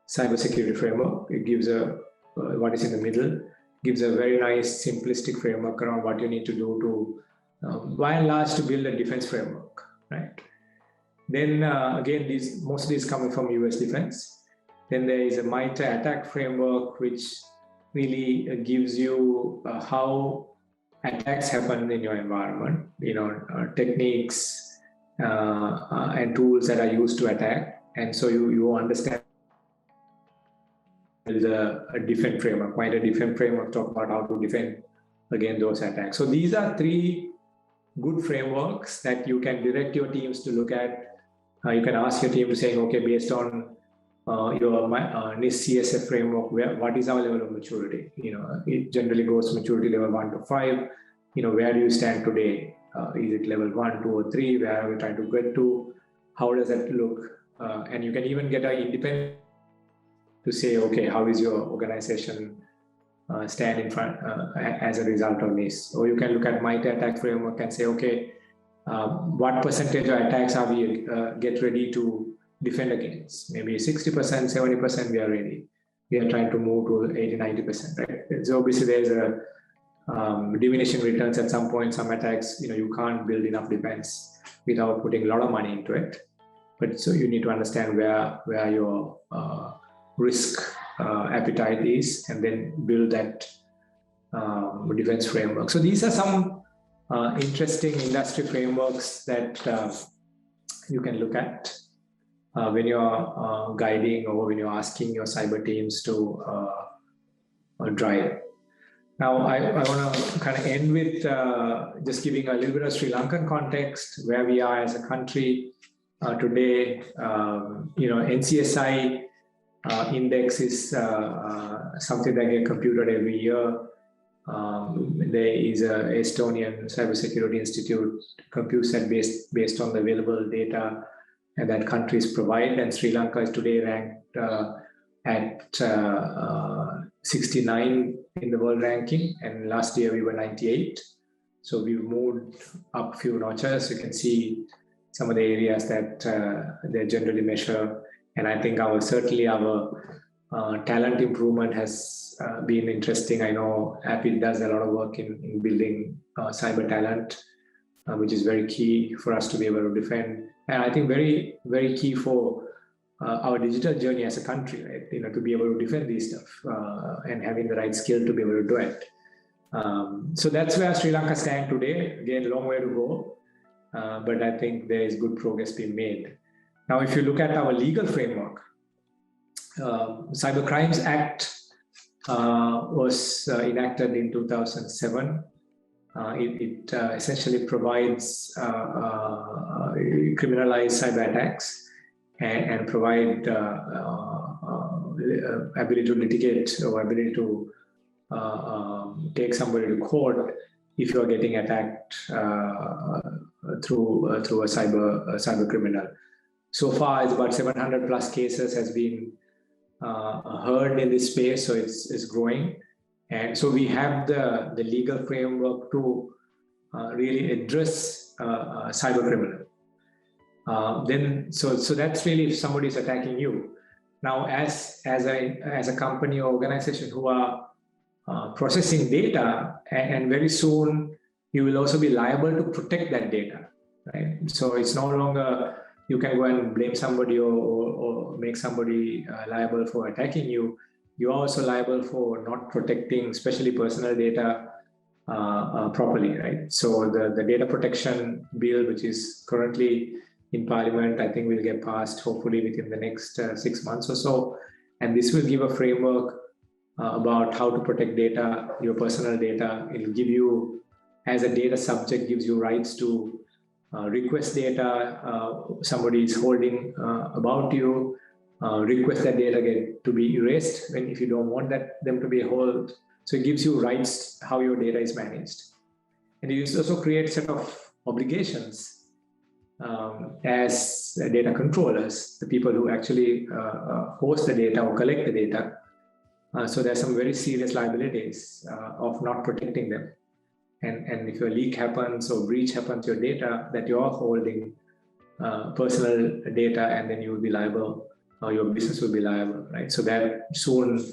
cybersecurity framework. It gives what is in the middle. Gives a very nice simplistic framework around what you need to do to, by and large, to build a defense framework, right? Then again, most of these coming from US defense. Then there is a Madu attack framework, which really gives you how attacks happen in your environment, techniques and tools that are used to attack. And so you understand a different framework, quite a different framework, talk about how to defend against those attacks. So these are 3 good frameworks that you can direct your teams to look at. You can ask your team to say, okay, based on your NIST CSF framework, what is our level of maturity? It generally goes maturity level 1 to 5. Where do you stand today? Is it level 1, 2, or 3? Where are we trying to get to? How does that look? And you can even get an independent to say, okay, how is your organization stand in front as a result of this? Or you can look at Mighty Attack framework and say, okay, what percentage of attacks are we get ready to defend against? Maybe 60%, 70% we are ready. We are trying to move to 80, 90%, right? So obviously there's a diminishing returns at some point. Some attacks, you can't build enough defense without putting a lot of money into it. But so you need to understand where your risk appetite is, and then build that defense framework. So these are some interesting industry frameworks that you can look at when you're guiding or when you're asking your cyber teams to drive. Now, I want to kind of end with just giving a little bit of Sri Lankan context, where we are as a country today. NCSI index is something that gets computed every year. There is an Estonian Cybersecurity Institute computes that based on the available data and that countries provide. And Sri Lanka is today ranked at 69 in the world ranking, and last year we were 98. So we've moved up a few notches. You can see some of the areas that they generally measure, and I think certainly our talent improvement has been interesting. I know APID does a lot of work in building cyber talent, which is very key for us to be able to defend, and I think very, very key for our digital journey as a country, right? To be able to defend these stuff and having the right skill to be able to do it. So that's where Sri Lanka stands today. Again, a long way to go, but I think there is good progress being made. Now, if you look at our legal framework, Cyber Crimes Act was enacted in 2007. It essentially provides criminalized cyber attacks and provide ability to litigate or ability to take somebody to court if you are getting attacked through a cyber criminal. So far, it's about 700 plus cases has been heard in this space, so it's growing. And so we have the legal framework to really address cyber criminal. So that's really if somebody is attacking you. Now, as a company or organization who are processing data, and very soon you will also be liable to protect that data, right? So it's no longer you can go and blame somebody or make somebody liable for attacking you. You're also liable for not protecting, especially personal data, properly, right? So the data protection bill, which is currently in Parliament, I think will get passed hopefully within the next 6 months or so. And this will give a framework about how to protect data, your personal data. It'll give you, as a data subject, gives you rights to request data somebody is holding about you, request that data to be erased if you don't want them to be held. So it gives you rights how your data is managed. And it also creates a set of obligations as data controllers, the people who actually host the data or collect the data. So there's some very serious liabilities of not protecting them. And if a leak happens or breach happens to your data, that you're holding personal data, and then you will be liable, or your business will be liable, right? So that soon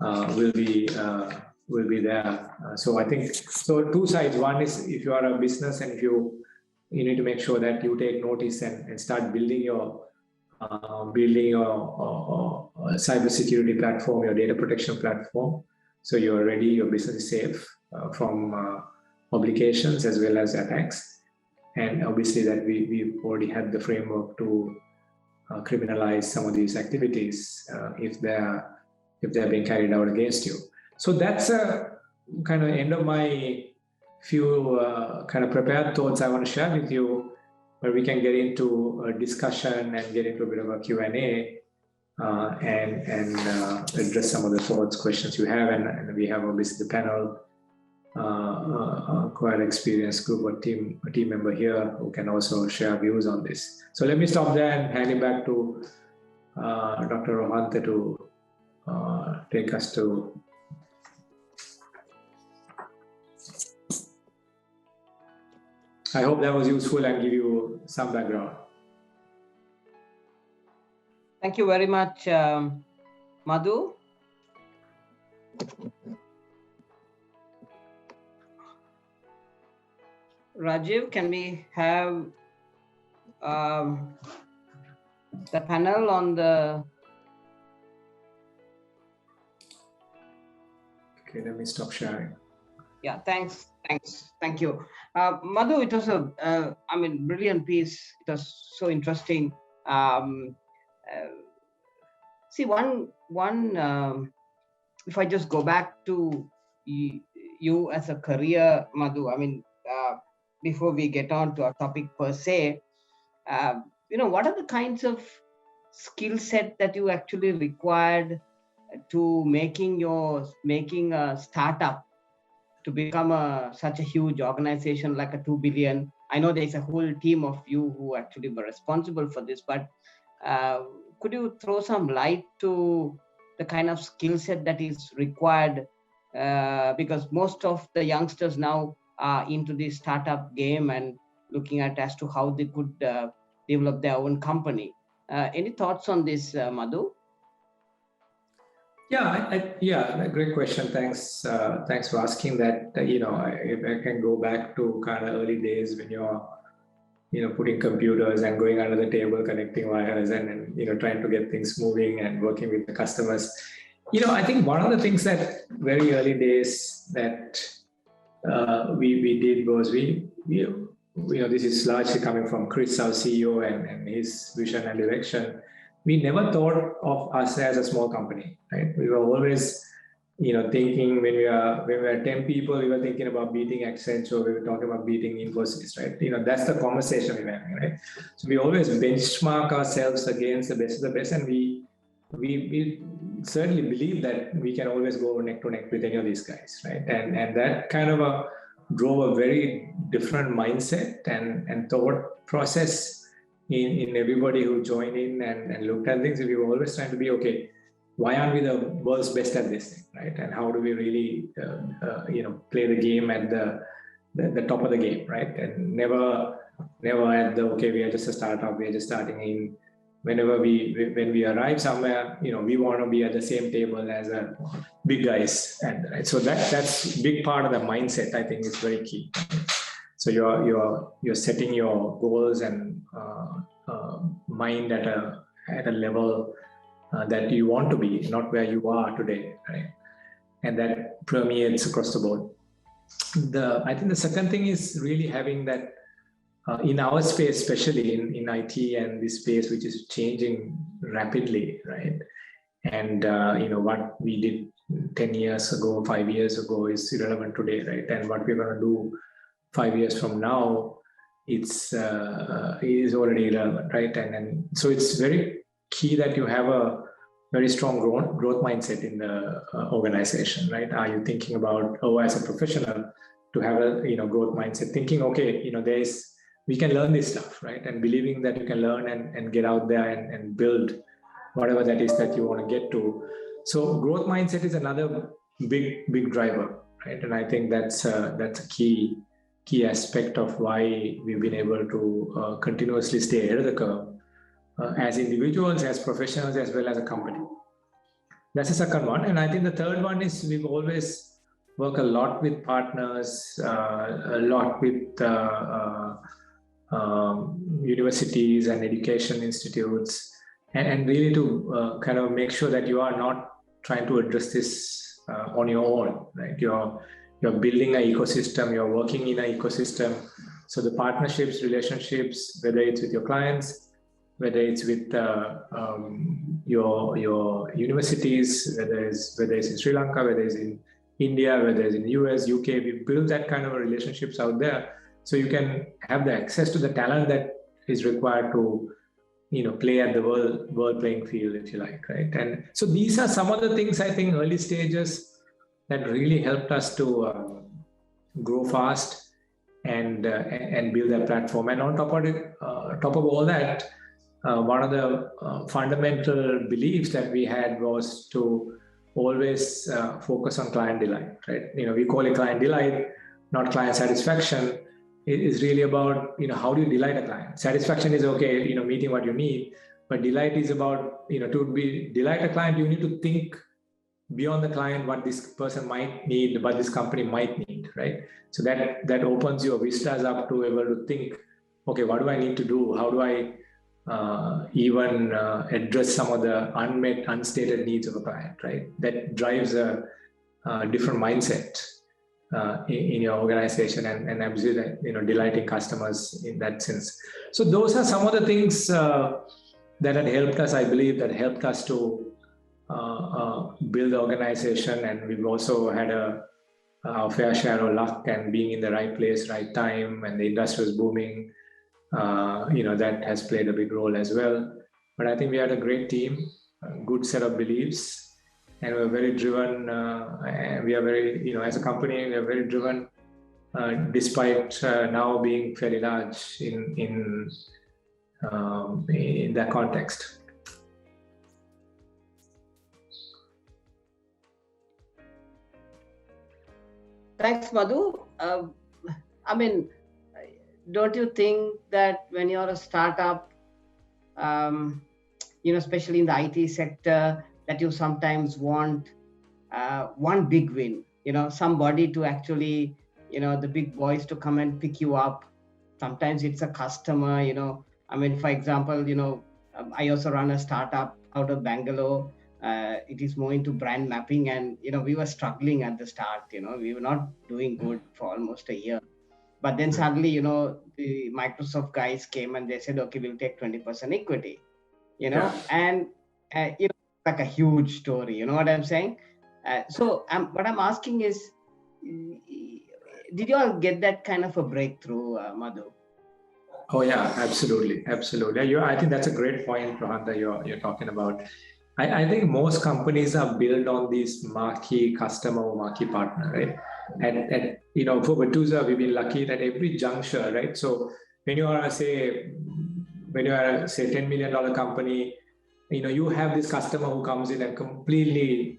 will be there. So I think, so two sides. One is if you are a business and if you need to make sure that you take notice and start building your cybersecurity platform, your data protection platform. So you're ready, your business is safe from obligations as well as attacks. And obviously that we already had the framework to criminalize some of these activities if they're being carried out against you. So that's a kind of end of my few kind of prepared thoughts I want to share with you, where we can get into a discussion and get into a bit of a Q&A and address some of the thoughts, questions you have. And we have obviously the panel quite experienced group or a team member here who can also share views on this. So let me stop there and hand it back to Dr. Rohantha to take us to. I hope that was useful and give you some background. Thank you very much, Madhu. Rajiv, can we have the panel on the... Okay, let me stop sharing. Yeah, thanks. Thank you. Madhu, it was a, brilliant piece. It was so interesting. See, if I just go back to you as a career, Madhu, before we get on to our topic per se, what are the kinds of skill set that you actually required to making a startup to become such a huge organization like a 2 billion? I know there's a whole team of you who actually were responsible for this, but could you throw some light to the kind of skill set that is required? Because most of the youngsters now are into the startup game and looking at as to how they could develop their own company. Any thoughts on this, Madhu? Yeah, great question. Thanks for asking that. If I can go back to kind of early days when you're putting computers and going under the table, connecting wires, and trying to get things moving and working with the customers. I think one of the things that very early days that we did was this is largely coming from Chris, our CEO, and his vision and direction. We never thought of us as a small company, right? We were always, thinking when we were 10 people, we were thinking about beating Accenture, we were talking about beating Infosys, right? That's the conversation we were having, right? So we always benchmark ourselves against the best of the best, and we certainly believe that we can always go neck to neck with any of these guys, right? And that kind of drove a very different mindset and thought process in everybody who joined in and looked at things. We were always trying to be, okay, why aren't we the world's best at this thing, right? And how do we really, play the game at the top of the game, right? And never at the, okay, we are just a startup, we are just starting in. When we arrive somewhere, we want to be at the same table as a big guys, and right? So that's big part of the mindset. I think is very key. So you're setting your goals and mind at a level that you want to be, not where you are today, right? And that permeates across the board. I think the second thing is really having that in our space, especially in IT and this space, which is changing rapidly, right? And what we did 10 years ago, 5 years ago is irrelevant today, right? And what we're going to do 5 years from now, it is already irrelevant, right? And so it's very key that you have a very strong growth mindset in the organization, right? Are you thinking about, as a professional, to have a growth mindset, thinking, okay, we can learn this stuff, right? And believing that you can learn and get out there and build whatever that is that you want to get to. So growth mindset is another big driver, right? And I think that's a key aspect of why we've been able to continuously stay ahead of the curve as individuals, as professionals, as well as a company. That's the second one. And I think the third one is we've always worked a lot with partners, a lot with universities and education institutes, and really to kind of make sure that you are not trying to address this on your own, right? You're building an ecosystem, you're working in an ecosystem. So the partnerships, relationships, whether it's with your clients, whether it's with your universities, whether it's in Sri Lanka, whether it's in India, whether it's in the US, UK, we build that kind of relationships out there. So you can have the access to the talent that is required to, play at the world playing field, if you like, right? And so these are some of the things I think early stages that really helped us to grow fast and build their platform. And on top of all that, one of the fundamental beliefs that we had was to always focus on client delight, right? We call it client delight, not client satisfaction. It is really about, how do you delight a client? Satisfaction is okay, meeting what you need, but delight is about, to delight a client, you need to think beyond the client what this person might need, what this company might need, right? So that opens your vistas up to able to think, okay, what do I need to do? How do I even address some of the unmet, unstated needs of a client, right? That drives a different mindset in your organization, and absolutely, delighting customers in that sense. So those are some of the things that had helped us, I believe, that helped us to build the organization. And we've also had our fair share of luck and being in the right place, right time, and the industry was booming. That has played a big role as well. But I think we had a great team, a good set of beliefs, and we're very driven. And we are very, as a company, we are very driven, despite now being fairly large in that context. Thanks, Madhu. Don't you think that when you're a startup, especially in the IT sector, that you sometimes want one big win, somebody to actually, the big boys to come and pick you up. Sometimes it's a customer, for example, I also run a startup out of Bangalore. It is more into brand mapping, and, we were struggling at the start, we were not doing good for almost a year. But then suddenly, the Microsoft guys came and they said, okay, we'll take 20% equity, and it's like a huge story, you know what I'm saying? So what I'm asking is, did you all get that kind of a breakthrough, Madhu? Oh yeah, absolutely. I think that's a great point, Rohan, that you're talking about. I think most companies are built on this marquee customer or marquee partner, right? And for Virtusa, we've been lucky at every juncture, right? So when you are say $10 million company, you have this customer who comes in and completely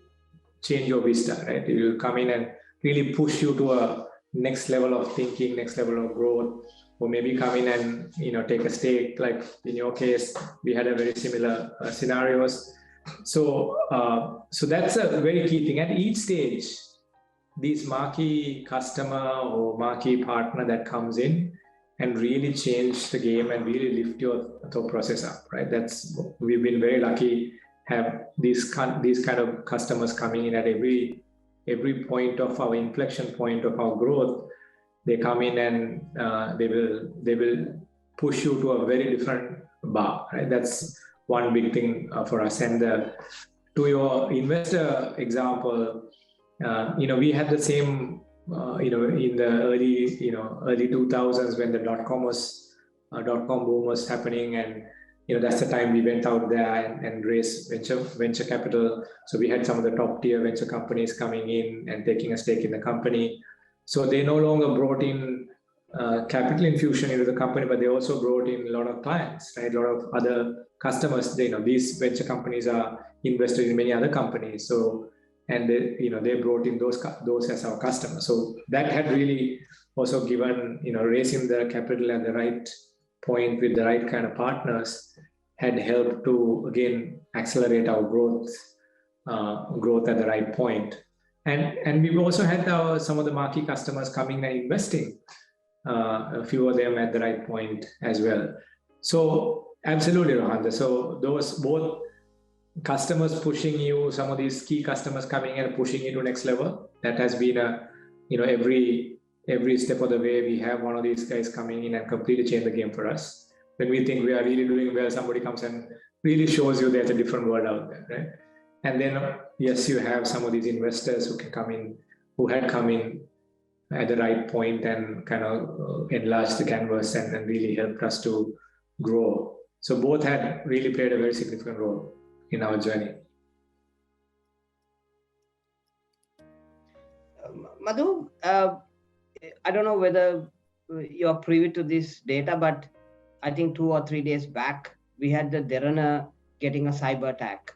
change your vista, right? It will come in and really push you to a next level of thinking, next level of growth, or maybe come in and take a stake. Like in your case, we had a very similar scenarios. So that's a very key thing. At each stage, this marquee customer or marquee partner that comes in and really change the game and really lift your thought process up, right? We've been very lucky have these kind of customers coming in at every point of our inflection point of our growth. They come in and they will push you to a very different bar, right? That's one big thing for us. And to your investor example, we had the same, in the early 2000s when the dot-com boom was happening, and that's the time we went out there and raised venture capital. So we had some of the top tier venture companies coming in and taking a stake in the company. So they no longer brought in capital infusion into the company, but they also brought in a lot of clients, right? A lot of other customers. These venture companies are invested in many other companies. So, and they brought in those as our customers. So that had really also given, raising the capital at the right point with the right kind of partners had helped to, again, accelerate our growth at the right point. And we've also had some of the marquee customers coming and investing, a few of them at the right point as well. So absolutely, Rohan. So those both customers pushing you, some of these key customers coming and pushing you to next level, that has been every step of the way. We have one of these guys coming in and completely change the game for us. When we think we are really doing well, somebody comes and really shows you there's a different world out there, right? And then, yes, you have some of these investors who had come in at the right point and kind of enlarged the canvas and really helped us to grow. So both had really played a very significant role in our journey. Madhu, I don't know whether you're privy to this data, but I think 2 or 3 days back, we had the Derana getting a cyber attack.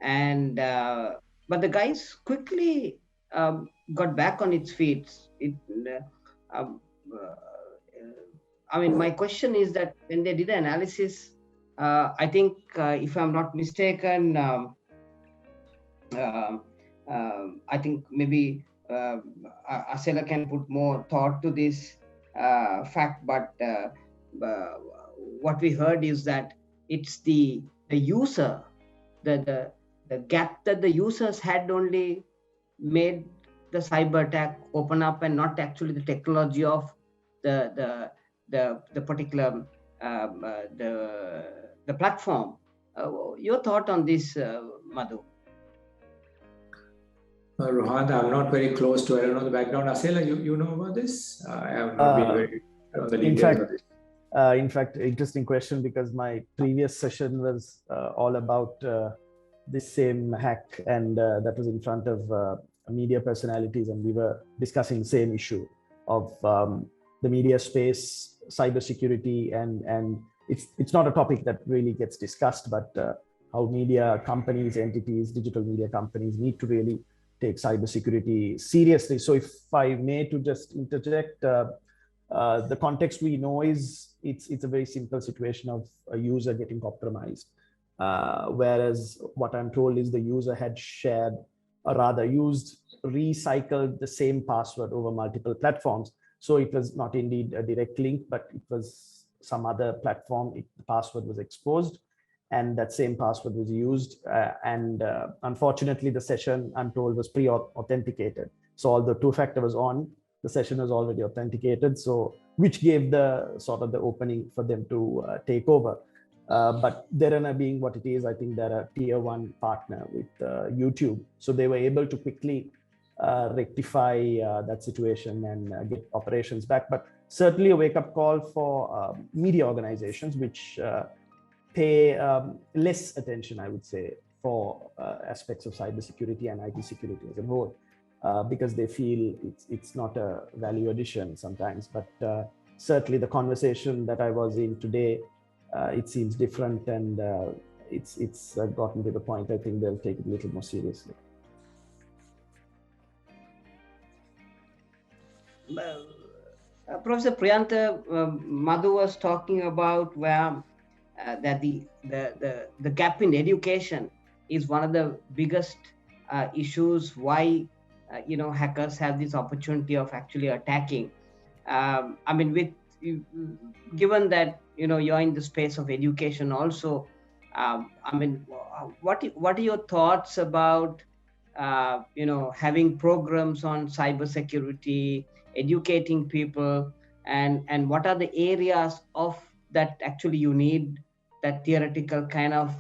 And, but the guys quickly got back on its feet. I mean, my question is that when they did the analysis, I think, if I'm not mistaken, I think maybe Acela can put more thought to this fact, but what we heard is that it's the user, the gap that the users had only made the cyber attack open up, and not actually the technology of the particular the platform. Your thought on this, Madhu? Rohan, I'm not very close to, I don't know the background. Acela, you know about this? I have not been very on the details of this. In fact, interesting question, because my previous session was all about this same hack, and that was in front of media personalities, and we were discussing the same issue of the media space, cybersecurity, and it's not a topic that really gets discussed, but how media companies, entities, digital media companies need to really take cybersecurity seriously. So if I may to just interject, the context we know is it's a very simple situation of a user getting compromised, whereas what I'm told is the user had shared, or rather recycled the same password over multiple platforms. So it was not indeed a direct link, but it was some other platform. The password was exposed, and that same password was used. Unfortunately, the session, I'm told, was pre-authenticated. So although two-factor was on, the session was already authenticated. So which gave the sort of the opening for them to take over. But Derana being what it is, I think they're a tier 1 partner with YouTube. So they were able to quickly rectify that situation and get operations back. But certainly a wake-up call for media organizations, which pay less attention, I would say, for aspects of cybersecurity and IT security as a whole, because they feel it's not a value addition sometimes. But certainly the conversation that I was in today, it seems different, and it's gotten to the point. I think they'll take it a little more seriously. Professor Priyanta, Madhu was talking about where that the gap in education is one of the biggest issues why hackers have this opportunity of actually attacking. I mean, given that you're in the space of education also, I mean, what are your thoughts about having programs on cybersecurity, educating people, and what are the areas of that actually you need that theoretical kind of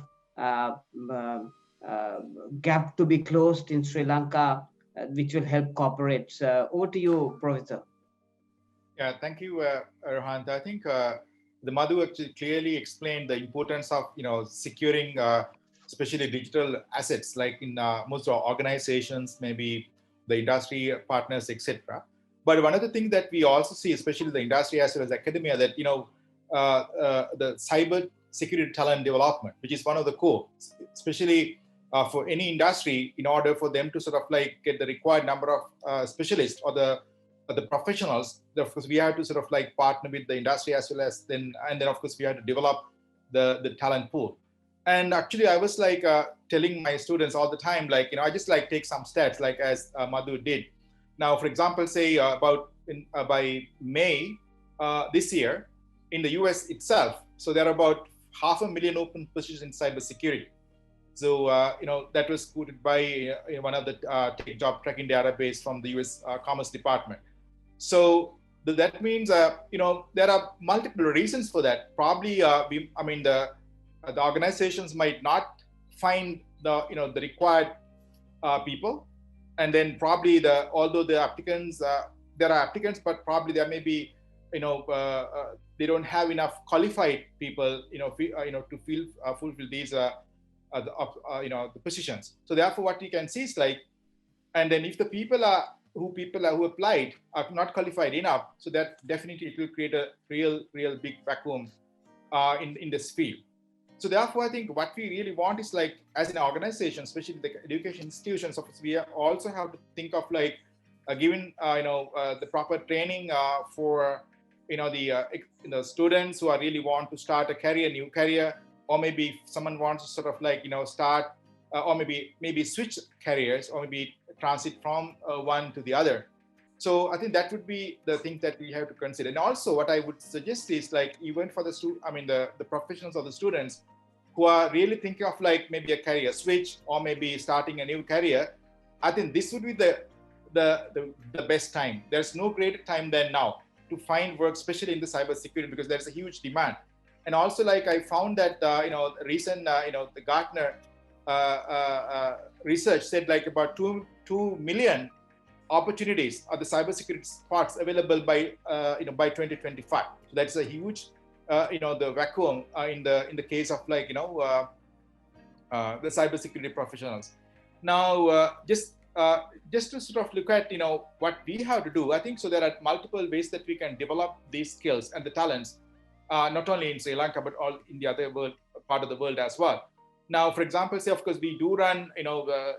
gap to be closed in Sri Lanka, which will help corporates? Over to you, Professor. Yeah, thank you, Rohan. I think the Madhu actually clearly explained the importance of securing especially digital assets, like in most organizations, maybe the industry partners, etc. But one of the things that we also see, especially the industry as well as academia, that the cyber security talent development, which is one of the core, especially for any industry, in order for them to sort of like get the required number of specialists or the professionals. Of course, we have to sort of like partner with the industry as well as then of course we have to develop the talent pool. And actually, I was like telling my students all the time, like I just like take some stats, like as Madhu did. Now, for example, say by May this year in the US itself, so there are about 500,000 open positions in cybersecurity. So that was quoted by one of the tech job tracking database from the US Commerce Department. So that means there are multiple reasons for that. Probably the organizations might not find the required people, and then probably although the applicants there are applicants, but probably there may be they don't have enough qualified people to fulfill these the positions. So therefore, what you can see is like, and then if the people are who applied are not qualified enough. So that definitely it will create a real big vacuum in this field. So therefore, I think what we really want is like, as an organization, especially the education institutions, we also have to think of like giving the proper training for the students who are really want to start a new career, or maybe if someone wants to sort of like start or maybe switch careers, or maybe transit from one to the other. So I think that would be the thing that we have to consider. And also what I would suggest is like, even for the professionals or the students who are really thinking of like maybe a career switch or maybe starting a new career, I think this would be the best time. There's no greater time than now to find work, especially in the cybersecurity, because there's a huge demand. And also like I found that recent the Gartner research said like about 2 million opportunities are the cybersecurity spots available by 2025. So that's a huge the vacuum in the case of like the cybersecurity professionals. Now just to sort of look at what we have to do, I think so there are multiple ways that we can develop these skills and the talents, not only in Sri Lanka but all in the other part of the world as well. Now, for example, say, of course, we do run,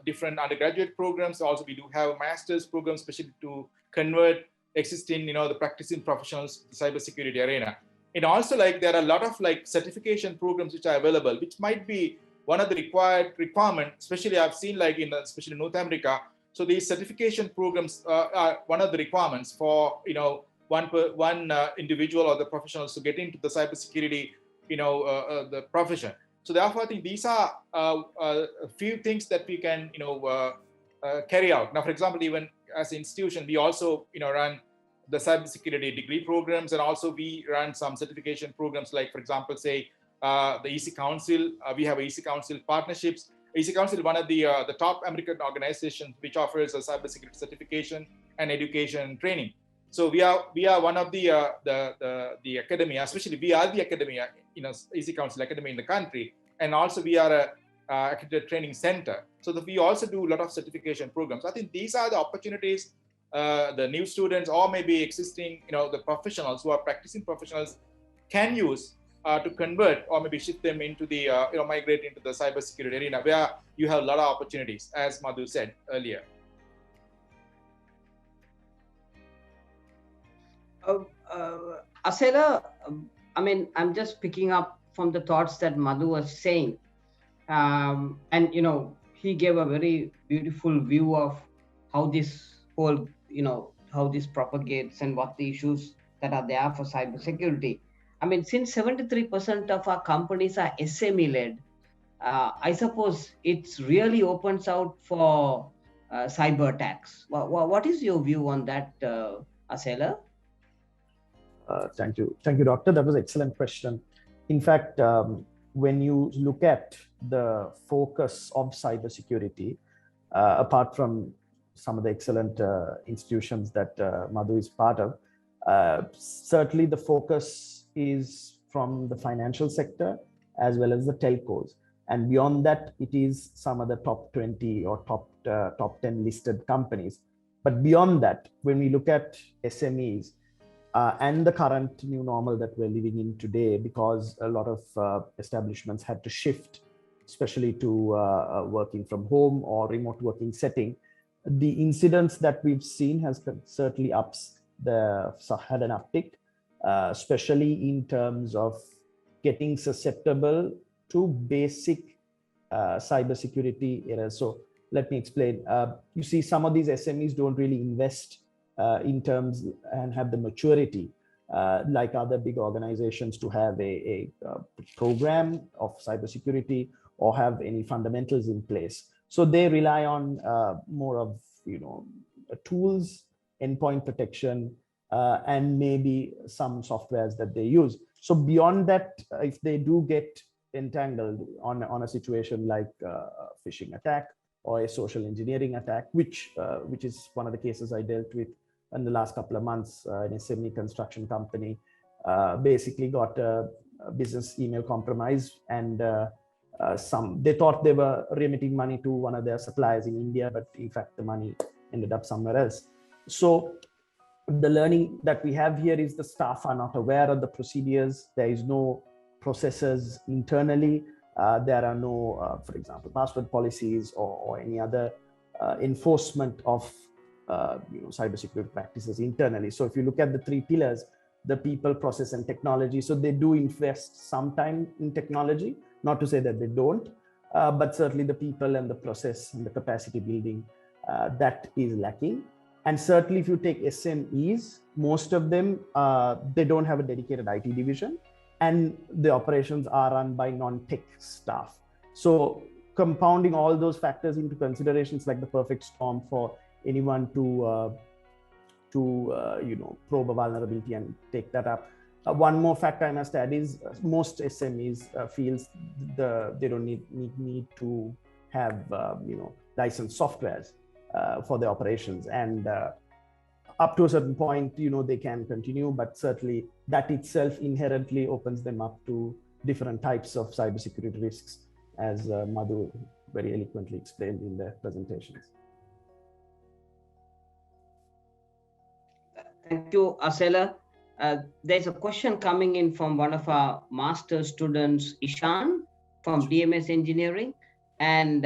different undergraduate programs. Also, we do have a master's program, especially to convert existing, the practicing professionals to the cybersecurity arena. And also, like, there are a lot of like certification programs which are available, which might be one of the requirement, especially I've seen like especially North America. So these certification programs are one of the requirements for, one individual or the professionals to get into the cybersecurity, the profession. So therefore, I think these are a few things that we can, carry out. Now, for example, even as an institution, we also, run the cybersecurity degree programs, and also we run some certification programs, like, for example, say the EC Council. We have EC Council partnerships. EC Council is one of the top American organizations which offers a cybersecurity certification and education and training. So we are one of the academia, especially we are the academia, EC Council Academy in the country, and also we are a accredited training center. So that we also do a lot of certification programs. I think these are the opportunities the new students or maybe existing, the professionals who are practicing professionals can use to convert or maybe shift them into the, migrate into the cybersecurity arena, where you have a lot of opportunities, as Madhu said earlier. Asela, I mean, I'm just picking up from the thoughts that Madhu was saying. And, he gave a very beautiful view of how this whole, how this propagates and what the issues that are there for cybersecurity. I mean, since 73% of our companies are SME-led, I suppose it really opens out for cyber attacks. What is your view on that, Asela? Thank you, Doctor. That was an excellent question. In fact, when you look at the focus of cybersecurity, apart from some of the excellent institutions that Madhu is part of, certainly the focus is from the financial sector as well as the telcos. And beyond that, it is some of the top 20 or top 10 listed companies. But beyond that, when we look at SMEs, and the current new normal that we're living in today, because a lot of establishments had to shift, especially to working from home or remote working setting, the incidents that we've seen has certainly had an uptick, especially in terms of getting susceptible to basic cybersecurity errors. So let me explain. You see, some of these SMEs don't really invest in terms and have the maturity like other big organizations to have a program of cybersecurity or have any fundamentals in place. So they rely on more of tools, endpoint protection, and maybe some softwares that they use. So beyond that, if they do get entangled on a situation like a phishing attack or a social engineering attack, which is one of the cases I dealt with in the last couple of months, in a semi-construction company, basically got a business email compromise, and they thought they were remitting money to one of their suppliers in India, but in fact the money ended up somewhere else. So the learning that we have here is the staff are not aware of the procedures. There is no processes internally. There are no, for example, password policies or any other enforcement of cybersecurity practices internally. So if you look at the three pillars, the people, process, and technology. So they do invest some time in technology, not to say that they don't, but certainly the people and the process and the capacity building, that is lacking. And certainly if you take SMEs, most of them, they don't have a dedicated IT division, and the operations are run by non-tech staff. So compounding all those factors into considerations like the perfect storm for anyone to probe a vulnerability and take that up. One more factor I must add is most SMEs feels they don't need to have licensed softwares for the operations, and up to a certain point, they can continue, but certainly that itself inherently opens them up to different types of cybersecurity risks, as Madhu very eloquently explained in the presentations. Thank you, Asela. There's a question coming in from one of our master students, Ishan, from BMS Engineering. And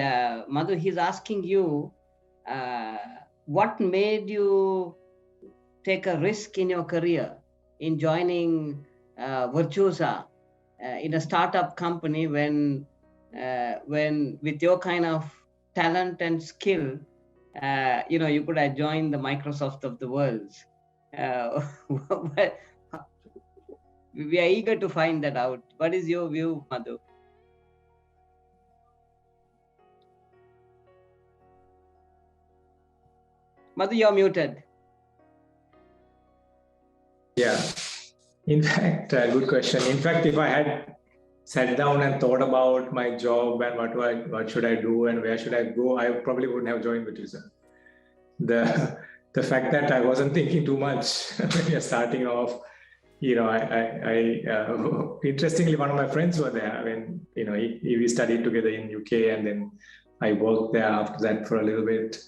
Madhu, he's asking you, what made you take a risk in your career in joining Virtuosa in a startup company when with your kind of talent and skill, you could have joined the Microsoft of the world. We are eager to find that out. What is your view, Madhu? Madhu, you're muted. Yeah, in fact, good question. In fact, if I had sat down and thought about my job and what should I do and where should I go, I probably wouldn't have joined Virtusa. The fact that I wasn't thinking too much when you're starting off, interestingly, one of my friends were there when, we studied together in UK, and then I worked there after that for a little bit.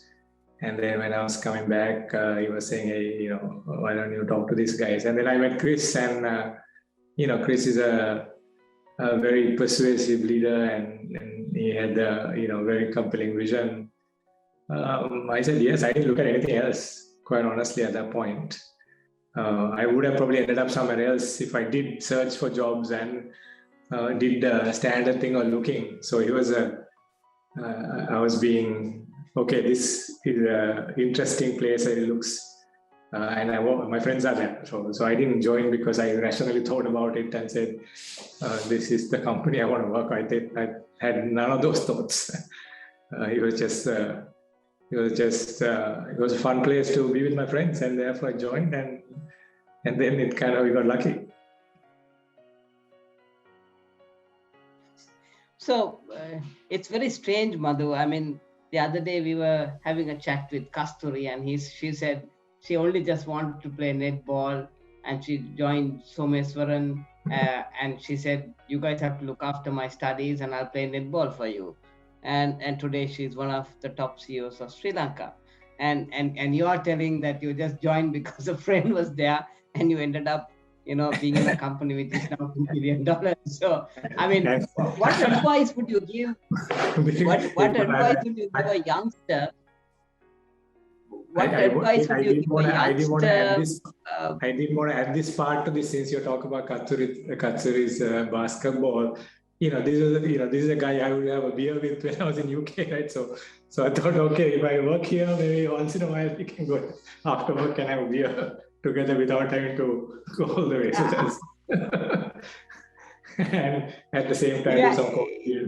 And then when I was coming back, he was saying, hey, why don't you talk to these guys? And then I met Chris, and, Chris is a very persuasive leader, and he had a, very compelling vision. I said, yes, I didn't look at anything else, quite honestly, at that point. I would have probably ended up somewhere else if I did search for jobs and did the standard thing of looking. So he was I was being, okay, this is an interesting place, and it looks, and my friends are there. So I didn't join because I rationally thought about it and said, this is the company I want to work. I had none of those thoughts. It was a fun place to be with my friends, and therefore I joined, and then we got lucky. So it's very strange, Madhu. I mean, the other day we were having a chat with Kasturi, and she said she only just wanted to play netball, and she joined Someswaran, and she said, you guys have to look after my studies and I'll play netball for you. And today she's one of the top CEOs of Sri Lanka. And you are telling that you just joined because a friend was there, and you ended up, being in a company which is now $2 billion. So, I mean, what advice would you give? What advice would you give a youngster? What advice would you give a youngster? I didn't want to add this part to this, since you talk about Katsuri's basketball. This is a guy I would have a beer with when I was in UK, right? So I thought, okay, if I work here, maybe once in a while we can go after work and have a beer together without having to go all the way. So and at the same time, do some coffee.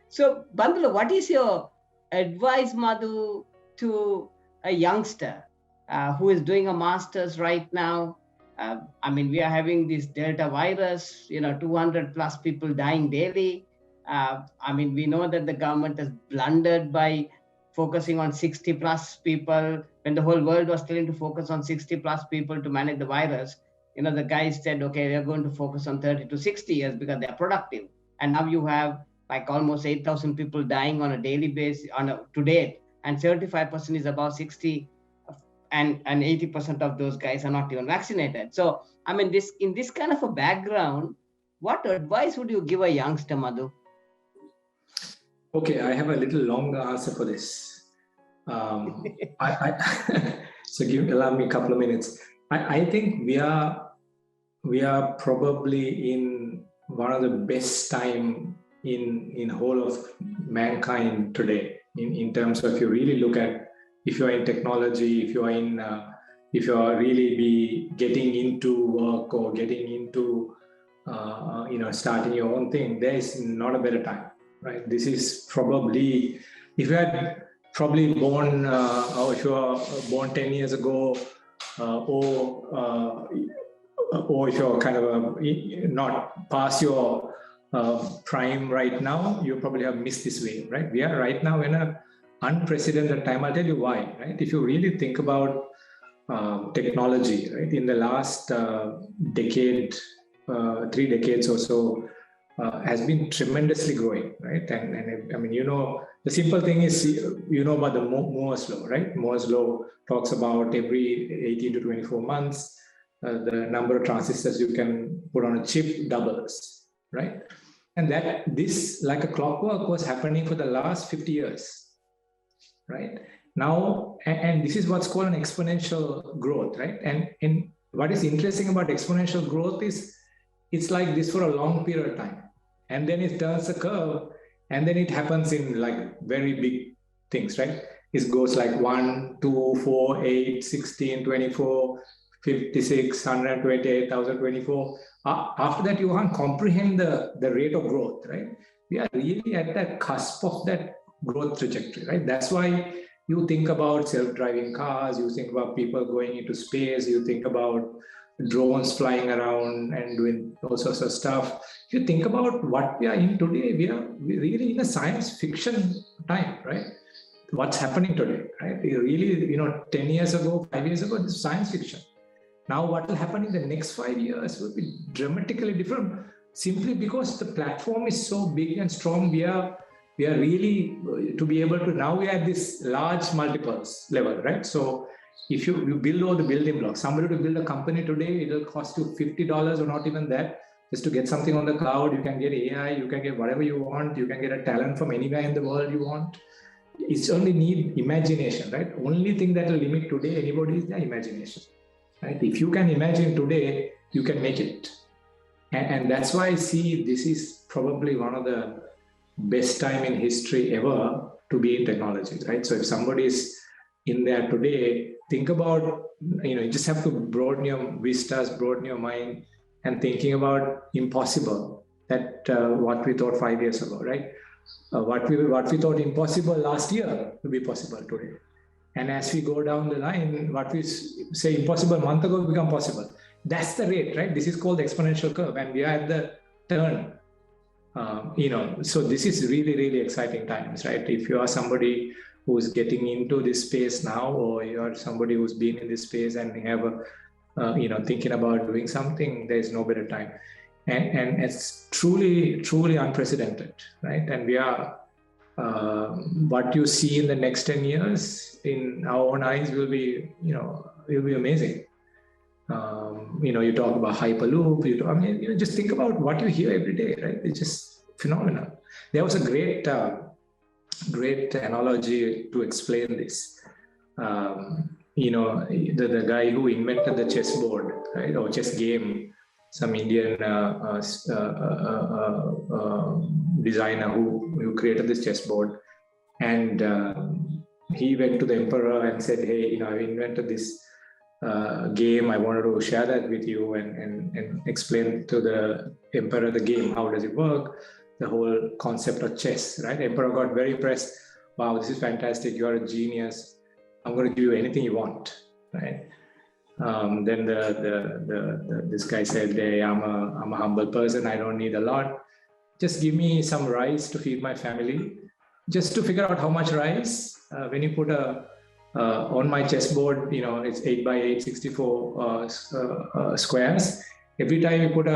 So, Bandula, what is your advice, Madhu, to a youngster who is doing a master's right now? I mean, we are having this Delta virus, 200 plus people dying daily. I mean, we know that the government has blundered by focusing on 60 plus people when the whole world was telling to focus on 60 plus people to manage the virus. The guys said, okay, we're going to focus on 30 to 60 years because they're productive. And now you have like almost 8,000 people dying on a daily basis to date, and 75% is above 60, and 80% of those guys are not even vaccinated. So, I mean, in this kind of a background, what advice would you give a youngster, Madu? Okay, I have a little longer answer for this. So allow me a couple of minutes. I think we are probably in one of the best time in whole of mankind today. In terms of, if you really look at, if you are in technology, if you are really be getting into work or getting into starting your own thing, there is not a better time, right? This is probably, if you had probably born, or if you are born 10 years ago, or if you're kind of not past your prime right now, you probably have missed this wave, right? We are right now in an unprecedented time. I'll tell you why, right? If you really think about technology, right, in the last decade, 3 decades or so, has been tremendously growing, right? And I mean, the simple thing is, about the Moore's law, right? Moore's law talks about every 18 to 24 months, the number of transistors you can put on a chip doubles, right? And this, like a clockwork, was happening for the last 50 years, right? Now, and this is what's called an exponential growth, right? And what is interesting about exponential growth is, it's like this for a long period of time. And then it turns a curve, and then it happens in like very big things, right? It goes like 1, 2, 4, 8, 16, 24, 56, 128, 1024. After that, you can't comprehend the rate of growth, right? We are really at the cusp of that growth trajectory, right? That's why you think about self-driving cars, you think about people going into space, you think about drones flying around and doing all sorts of stuff. If you think about what we are in today, we're really in a science fiction time, right? What's happening today, right? We really, 10 years ago, 5 years ago, this is science fiction. Now, what will happen in the next 5 years will be dramatically different, simply because the platform is so big and strong. We are really to be able to, now we are at this large multiples level, right? So if you build all the building blocks, somebody to build a company today, it'll cost you $50 or not even that, just to get something on the cloud. You can get AI, you can get whatever you want, you can get a talent from anywhere in the world you want. It's only need imagination, right? Only thing that will limit today anybody is their imagination, right? If you can imagine today, you can make it. And that's why I see this is probably one of the best time in history ever to be in technology, right? So if somebody is in there today, think about, you just have to broaden your vistas, broaden your mind, and thinking about impossible, that what we thought 5 years ago, right? What we thought impossible last year will be possible today. And as we go down the line, what we say impossible a month ago will become possible. That's the rate, right? This is called the exponential curve, and we are at the turn. So this is really, really exciting times, right? If you are somebody who's getting into this space now, or you are somebody who's been in this space and have thinking about doing something, there's no better time. And it's truly, truly unprecedented, right? And we are, what you see in the next 10 years in our own eyes will be, will be amazing. You talk about Hyperloop, just think about what you hear every day, right? It's just phenomenal. There was a great analogy to explain this. The guy who invented the chessboard, right, or chess game, some Indian designer who created this chessboard, and he went to the emperor and said, "Hey, I invented this game. I wanted to share that with you and explain to the emperor the game. How does it work? The whole concept of chess, right?" The emperor got very impressed. "Wow, this is fantastic. You are a genius. I'm going to give you anything you want," right? Then this guy said, "Hey, I'm a humble person. I don't need a lot. Just give me some rice to feed my family. Just to figure out how much rice. When you put on my chessboard, it's 8 by 8, 64 squares. Every time you put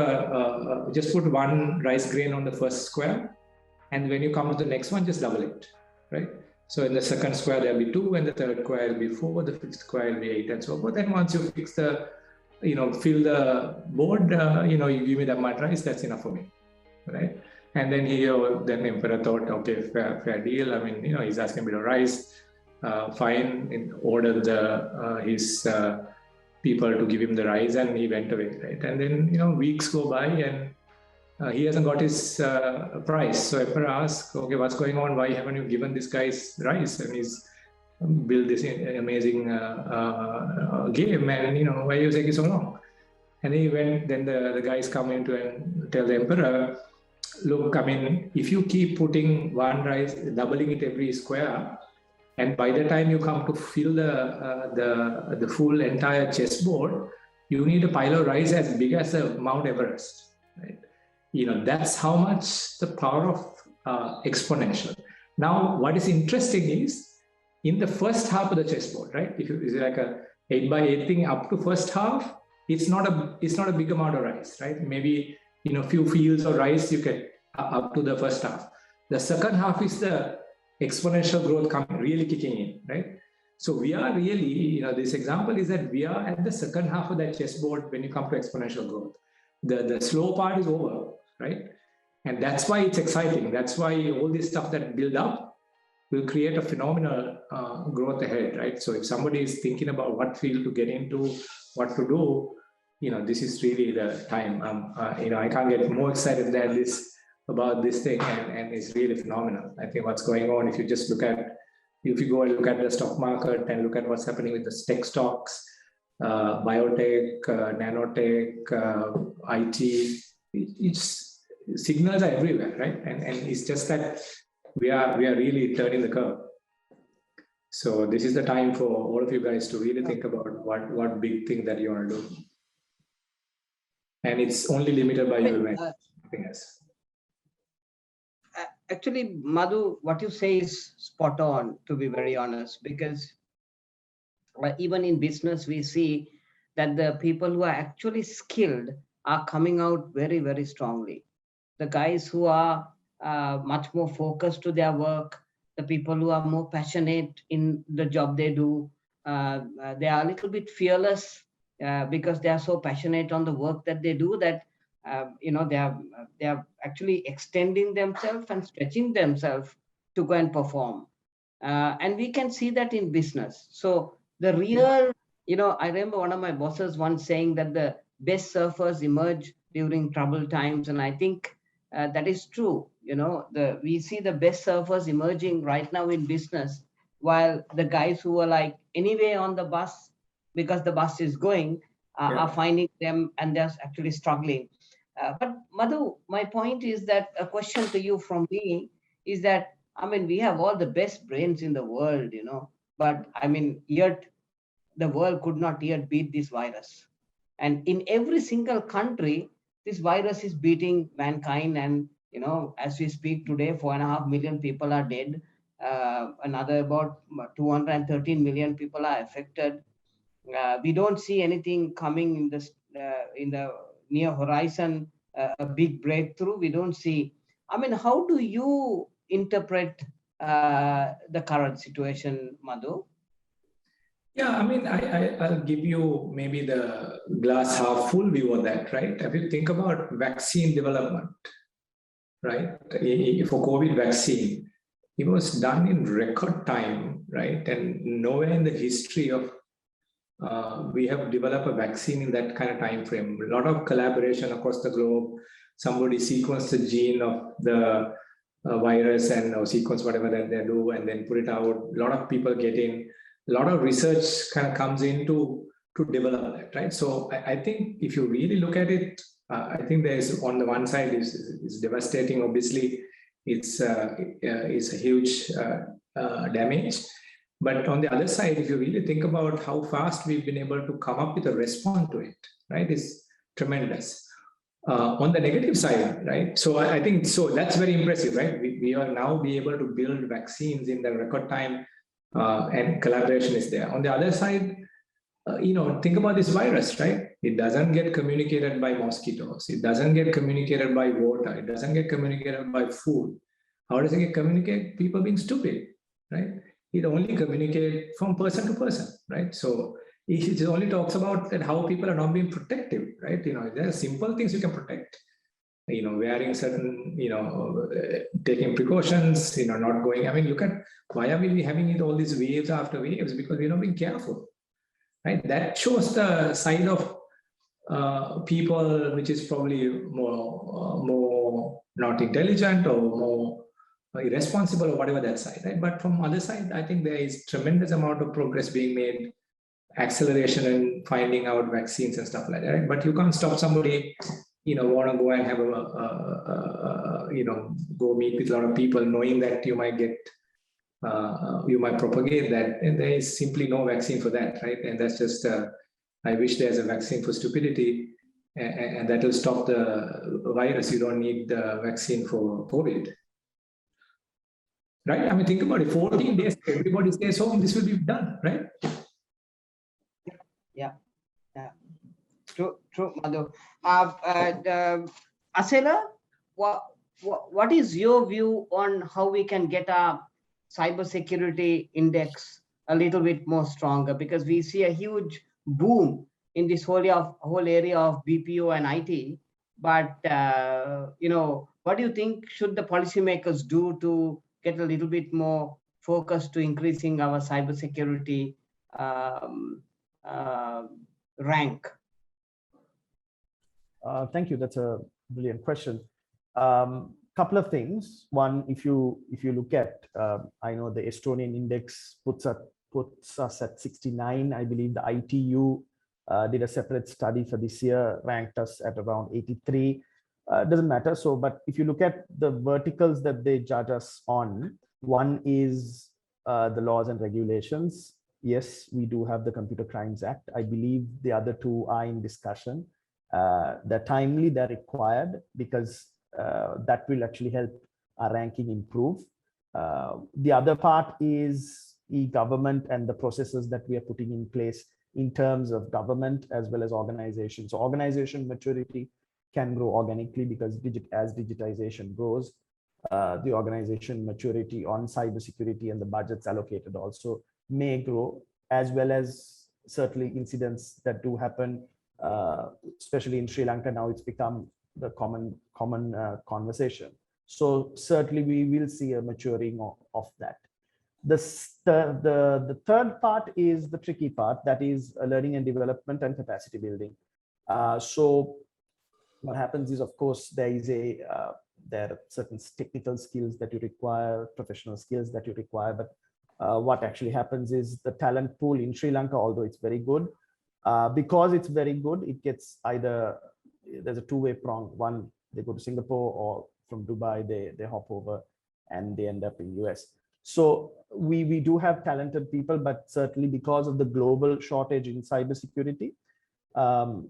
just put one rice grain on the first square, And when you come to the next one, just double it, right? So in the second square, there'll be 2, and the third square will be 4, the fifth square will be 8, and so forth. Then once you fix the, fill the board, you give me that much rice, that's enough for me, right? And then then Emperor thought, okay, fair deal. I mean, he's asking a bit of rice, fine, and ordered his people to give him the rice, and he went away, right? And then, weeks go by, and he hasn't got his prize. So Emperor asks, okay, what's going on? Why haven't you given this guy's rice? And he's built this amazing game, and why are you taking so long? And then the guys come in and tell the Emperor, look, I mean, if you keep putting one rice, doubling it every square, and by the time you come to fill the full entire chessboard, you need a pile of rice as big as Mount Everest, right? That's how much the power of exponential. Now, what is interesting is in the first half of the chessboard, right? If it's like a 8 by 8 thing up to first half, it's not a big amount of rice, right? Maybe few fields of rice you get up to the first half. The second half is the exponential growth really kicking in, right? So we are really, this example is that we are at the second half of that chessboard when you come to exponential growth. The slow part is over, right? And that's why it's exciting. That's why all this stuff that build up will create a phenomenal growth ahead, right? So if somebody is thinking about what field to get into, what to do, this is really the time. I can't get more excited than this about this thing, and it's really phenomenal. I think what's going on, if you go and look at the stock market and look at what's happening with the tech stocks, biotech, nanotech, IT, it's signals are everywhere, right? And it's just that we are really turning the curve. So this is the time for all of you guys to really think about what big thing that you want to do. And it's only limited by your nothing else. Actually, Madhu, what you say is spot on, to be very honest, because even in business, we see that the people who are actually skilled are coming out very, very strongly. The guys who are much more focused to their work, the people who are more passionate in the job they do, they are a little bit fearless because they are so passionate on the work that they do that they are actually extending themselves and stretching themselves to go and perform. And we can see that in business. So the real, I remember one of my bosses once saying that the best surfers emerge during troubled times. And I think that is true. We see the best surfers emerging right now in business, while the guys who are like anyway on the bus because the bus is going are finding them and they're actually struggling. But Madhu, my point is that a question to you from me is that, we have all the best brains in the world, but yet the world could not yet beat this virus. And in every single country, this virus is beating mankind. And, as we speak today, 4.5 million people are dead. Another about 213 million people are affected. We don't see anything coming in the near horizon, a big breakthrough. We don't see. How do you interpret the current situation, Madhu? Yeah, I'll give you maybe the glass half full view of that, right? If you think about vaccine development, right? For COVID vaccine, it was done in record time, right? And nowhere in the history of we have developed a vaccine in that kind of time frame. A lot of collaboration across the globe. Somebody sequenced the gene of the virus and sequence whatever that they do and then put it out. A lot of people get in. A lot of research kind of comes in to develop that, right? So I think if you really look at it, I think there's on the one side is devastating. Obviously, it's a huge damage. But on the other side, if you really think about how fast we've been able to come up with a response to it, right, is tremendous. On the negative side, right? So I think that's very impressive, right? We are now be able to build vaccines in the record time, and collaboration is there. On the other side, think about this virus, right? It doesn't get communicated by mosquitoes. It doesn't get communicated by water. It doesn't get communicated by food. How does it communicate? People being stupid, right? It only communicates from person to person, right? So it only talks about that how people are not being protective, right? There are simple things you can protect. Wearing certain, taking precautions, not going. I mean, look at why are we having it all these waves after waves? Because we're not being careful, right? That shows the side of people, which is probably more not intelligent or more irresponsible or whatever that side, right? But from other side, I think there is tremendous amount of progress being made, acceleration in finding out vaccines and stuff like that, right? But you can't stop somebody, want to go and have go meet with a lot of people, knowing that you might get, you might propagate that, and there is simply no vaccine for that, right? And that's just, I wish there's a vaccine for stupidity, and that will stop the virus. You don't need the vaccine for COVID, right? I mean, think about it. 14 days, everybody stays home. This will be done, right? Yeah. True, Madhu. Asela, what is your view on how we can get a cybersecurity index a little bit more stronger? Because we see a huge boom in this whole area of BPO and IT. But what do you think should the policymakers do to get a little bit more focus to increasing our cybersecurity rank? Thank you. That's a brilliant question. Couple of things. One, if you look at, I know the Estonian index puts us at 69. I believe the ITU did a separate study for this year, ranked us at around 83. Doesn't matter. So, but if you look at the verticals that they judge us on, one is the laws and regulations. Yes, we do have the Computer Crimes Act. I believe the other two are in discussion. They're timely, they're required, because that will actually help our ranking improve. The other part is e-government and the processes that we are putting in place in terms of government as well as organization. So organization maturity can grow organically, because as digitization grows, the organization maturity on cybersecurity and the budgets allocated also may grow, as well as certainly incidents that do happen, especially in Sri Lanka. Now it's become the common conversation. So certainly we will see a maturing of that. The third part is the tricky part, that is learning and development and capacity building. So what happens is, of course, there are certain technical skills that you require, professional skills that you require, but what actually happens is the talent pool in Sri Lanka, although it's very good, because it's very good, it gets either, there's a two-way prong. One, they go to Singapore, or from Dubai, they hop over and they end up in US. So we do have talented people, but certainly because of the global shortage in cybersecurity,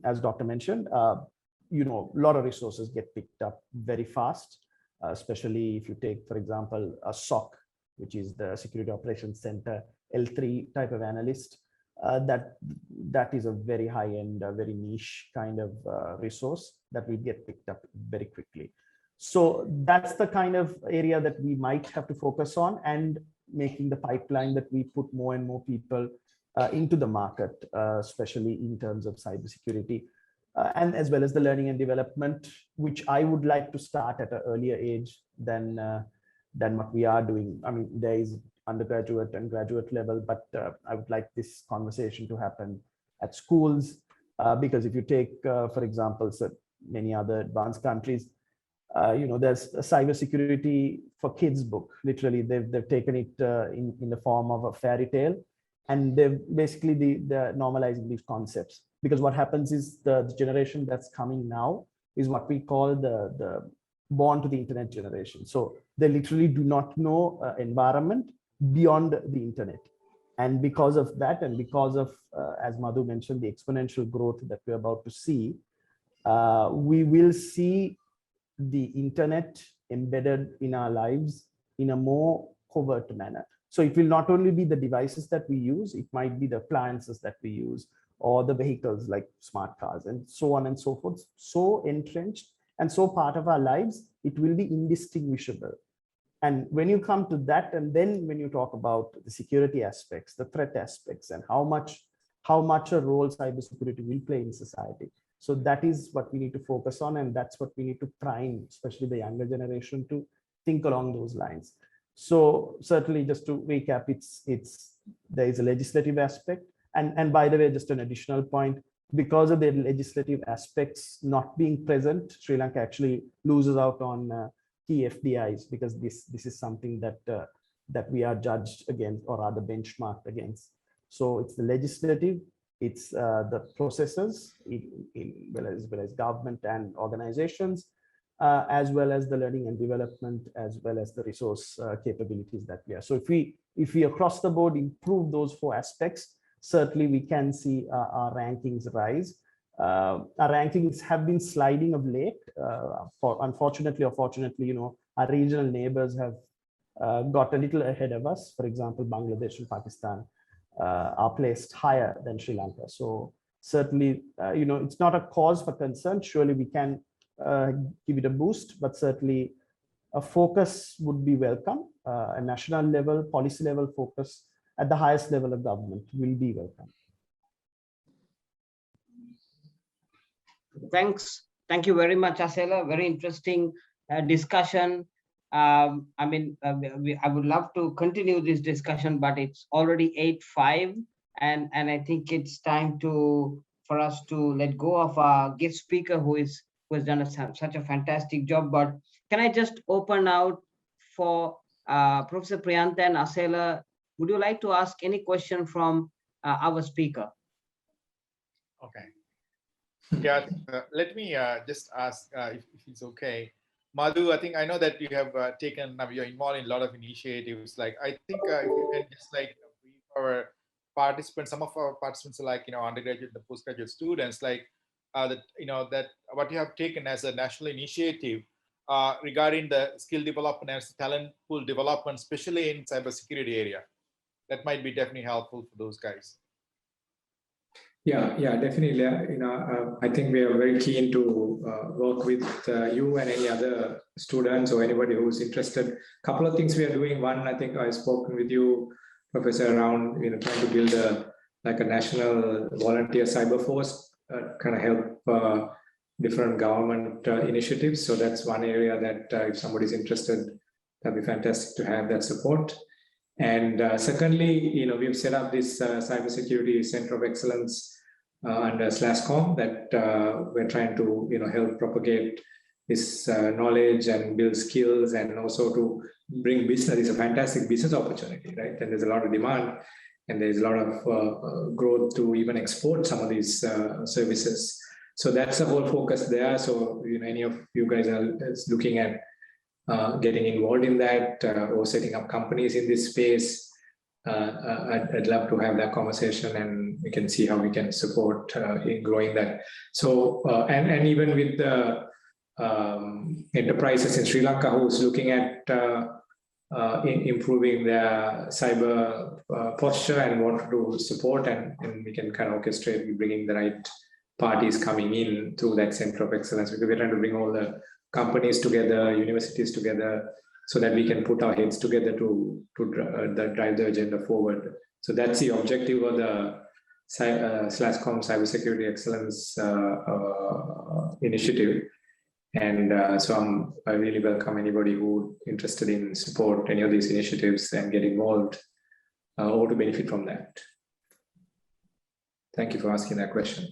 as Dr. mentioned, a lot of resources get picked up very fast, especially if you take, for example, a SOC, which is the Security Operations Center, L3 type of analyst. That is a very high-end, very niche kind of resource that will get picked up very quickly. So that's the kind of area that we might have to focus on, and making the pipeline that we put more and more people into the market, especially in terms of cybersecurity, and as well as the learning and development, which I would like to start at an earlier age than what we are doing. I mean, there is undergraduate and graduate level, but I would like this conversation to happen at schools, because if you take, for example, so many other advanced countries, there's a cybersecurity for kids book. Literally, they've taken it in the form of a fairy tale, and they've basically they're normalizing these concepts. Because what happens is the generation that's coming now is what we call the born to the internet generation. So they literally do not know environment beyond the internet. And because of that, and because of, as Madhu mentioned, the exponential growth that we're about to see, we will see the internet embedded in our lives in a more covert manner. So it will not only be the devices that we use, it might be the appliances that we use, or the vehicles like smart cars, and so on and so forth, so entrenched and so part of our lives, it will be indistinguishable. And when you come to that, and then when you talk about the security aspects, the threat aspects, and how much a role cybersecurity will play in society. So that is what we need to focus on, and that's what we need to prime, especially the younger generation, to think along those lines. So certainly, just to recap, there is a legislative aspect, and by the way, just an additional point, because of the legislative aspects not being present, Sri Lanka actually loses out on key FDIs, because this is something that we are judged against, or rather benchmarked against. So it's the legislative, it's the processes, as well as government and organizations, as well as the learning and development, as well as the resource capabilities that we are. So if we across the board improve those 4 aspects, certainly we can see our rankings rise. Our rankings have been sliding of late. Unfortunately or fortunately, our regional neighbors have got a little ahead of us. For example, Bangladesh and Pakistan are placed higher than Sri Lanka. So certainly, it's not a cause for concern. Surely we can give it a boost, but certainly a focus would be welcome. A national level, policy level focus at the highest level of government will be welcome. Thanks. Thank you very much, Asela. Very interesting discussion. I would love to continue this discussion, but it's already 8:05, and I think it's time for us to let go of our guest speaker who has done such a fantastic job. But can I just open out for Professor Priyantha and Asela? Would you like to ask any question from our speaker? Okay. Yeah, let me just ask if it's okay. Madhu, I know that you have you're involved in a lot of initiatives. Like, I think if you can just brief our participants, some of our participants are undergraduate and postgraduate students, that what you have taken as a national initiative regarding the skill development and talent pool development, especially in cybersecurity area. That might be definitely helpful for those guys. Yeah, definitely. I think we are very keen to work with you and any other students or anybody who's interested. A couple of things we are doing. One, I think I've spoken with you, Professor, around trying to build a national volunteer cyber force, kind of help different government initiatives. So that's one area that if somebody's interested, that'd be fantastic to have that support. And secondly, we've set up this cybersecurity center of excellence under SLASCOM that we're trying to help propagate this knowledge and build skills, and also to bring business. It's a fantastic business opportunity, right? And there's a lot of demand, and there's a lot of growth to even export some of these services. So that's the whole focus there. So any of you guys are looking at getting involved in that or setting up companies in this space, I'd love to have that conversation, and we can see how we can support in growing that. So and even with the enterprises in Sri Lanka who's looking at improving their cyber posture and want to support, and we can kind of orchestrate bringing the right parties coming in through that center of excellence, because we're trying to bring all the companies together, universities together, so that we can put our heads together to drive the agenda forward. So that's the objective of the SLASCOM Cybersecurity Excellence initiative. And so I really welcome anybody who's interested in support any of these initiatives and get involved or to benefit from that. Thank you for asking that question.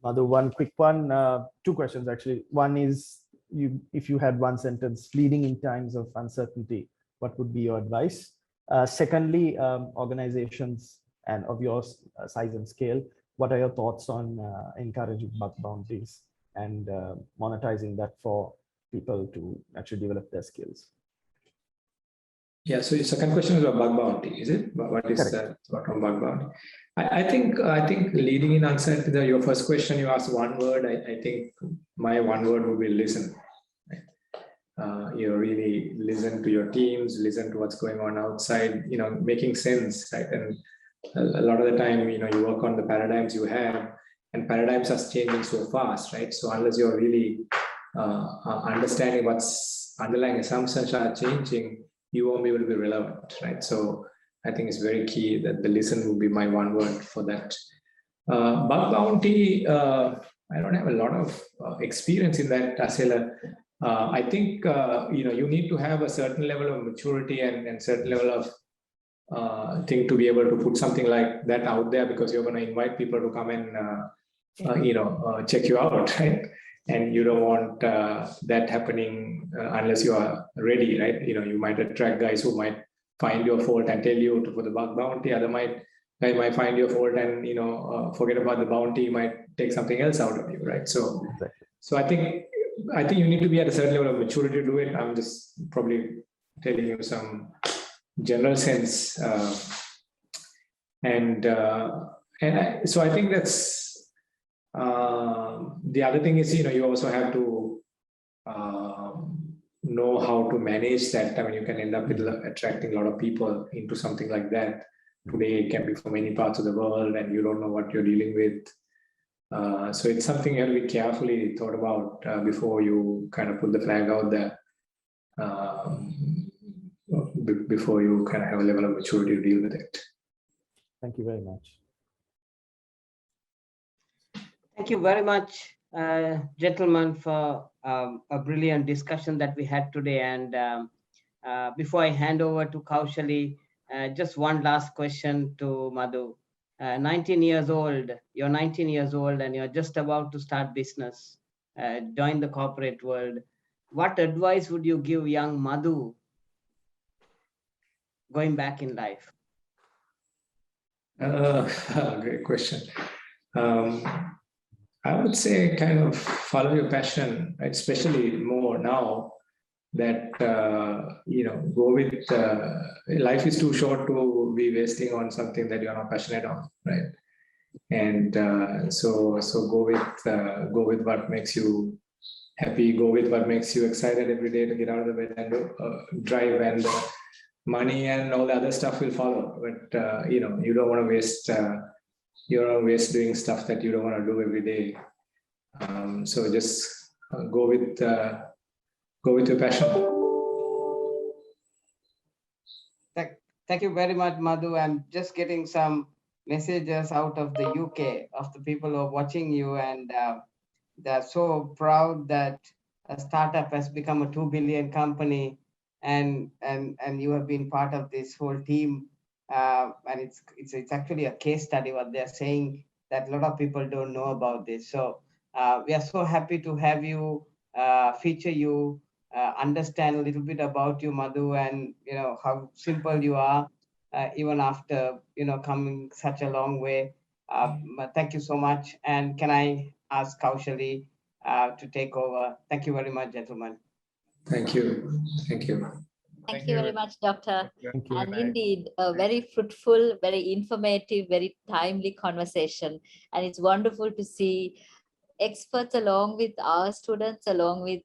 Madhu, one quick one, 2 questions actually. One is, if you had one sentence, leading in times of uncertainty, what would be your advice? Secondly, organizations and of your size and scale, what are your thoughts on encouraging bug bounties and monetizing that for people to actually develop their skills? Yeah, so your second question is about bug bounty, is it? What is that on bug bounty? I think leading in uncertainty, your first question, you asked one word. I think my one word would be listen. Really listen to your teams, listen to what's going on outside, making sense, right? And a lot of the time, you work on the paradigms you have, and paradigms are changing so fast, right? So unless you're really understanding what's underlying assumptions are changing, you won't be able to be relevant, right? So I think it's very key that the listen will be my one word for that. Bug bounty, I don't have a lot of experience in that, Asela. I think you need to have a certain level of maturity and certain level of thing to be able to put something like that out there, because you're going to invite people to come and check you out, right? And you don't want that happening unless you are ready, right? You might attract guys who might find your fault and tell you to put the bug bounty. Other guy might find your fault and forget about the bounty, might take something else out of you, right? So, Exactly. so I think you need to be at a certain level of maturity to do it. I'm just probably telling you some general sense, so I think that's the other thing is you also have to know how to manage that. I mean, you can end up with attracting a lot of people into something like that. Today it can be from any parts of the world, and you don't know what you're dealing with. So it's something you have to be carefully thought about before you kind of put the flag out there. Before you kind of have a level of maturity to deal with it. Thank you very much. Thank you very much, gentlemen, for a brilliant discussion that we had today. And before I hand over to Kaushali, just one last question to Madu. 19 years old, you're 19 years old and you're just about to start business, join the corporate world. What advice would you give young Madu going back in life? Great question. I would say kind of follow your passion, right? Especially more now that, go with, life is too short to be wasting on something that you're not passionate on, right? And so go with what makes you happy, go with what makes you excited every day to get out of the bed and drive, and money and all the other stuff will follow. But you don't want to waste doing stuff that you don't want to do every day. So just go with your passion. Thank you very much, Madhu. I'm just getting some messages out of the UK of the people who are watching you, and they're so proud that a startup has become a 2 billion company, and you have been part of this whole team. And it's actually a case study what they're saying, that a lot of people don't know about this. So we are so happy to have you, feature you, understand a little bit about you, Madhu, and how simple you are, even after coming such a long way. Thank you so much. And can I ask Kaushali to take over? Thank you very much, gentlemen. Thank you. Thank you very much, Doctor. Thank you. And indeed, a very fruitful, very informative, very timely conversation. And it's wonderful to see experts along with our students, along with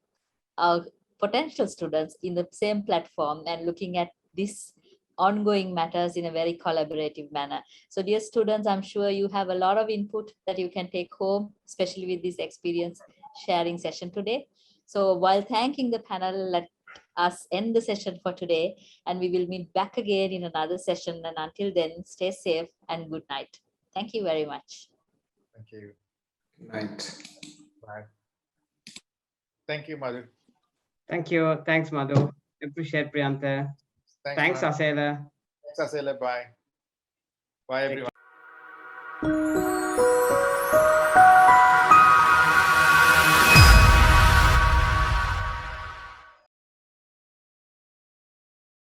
our potential students in the same platform and looking at this ongoing matters in a very collaborative manner. So dear students, I'm sure you have a lot of input that you can take home, especially with this experience sharing session today. So while thanking the panel, let us end the session for today, and we will meet back again in another session. And until then, stay safe and good night. Thank you very much. Thank you. Good night. Bye. Thank you, Madhu. Thank you. Thanks, Madhu. Appreciate Priyanta. Thanks, Madhu. Asela. Thanks, Asela. Bye. Bye, everyone.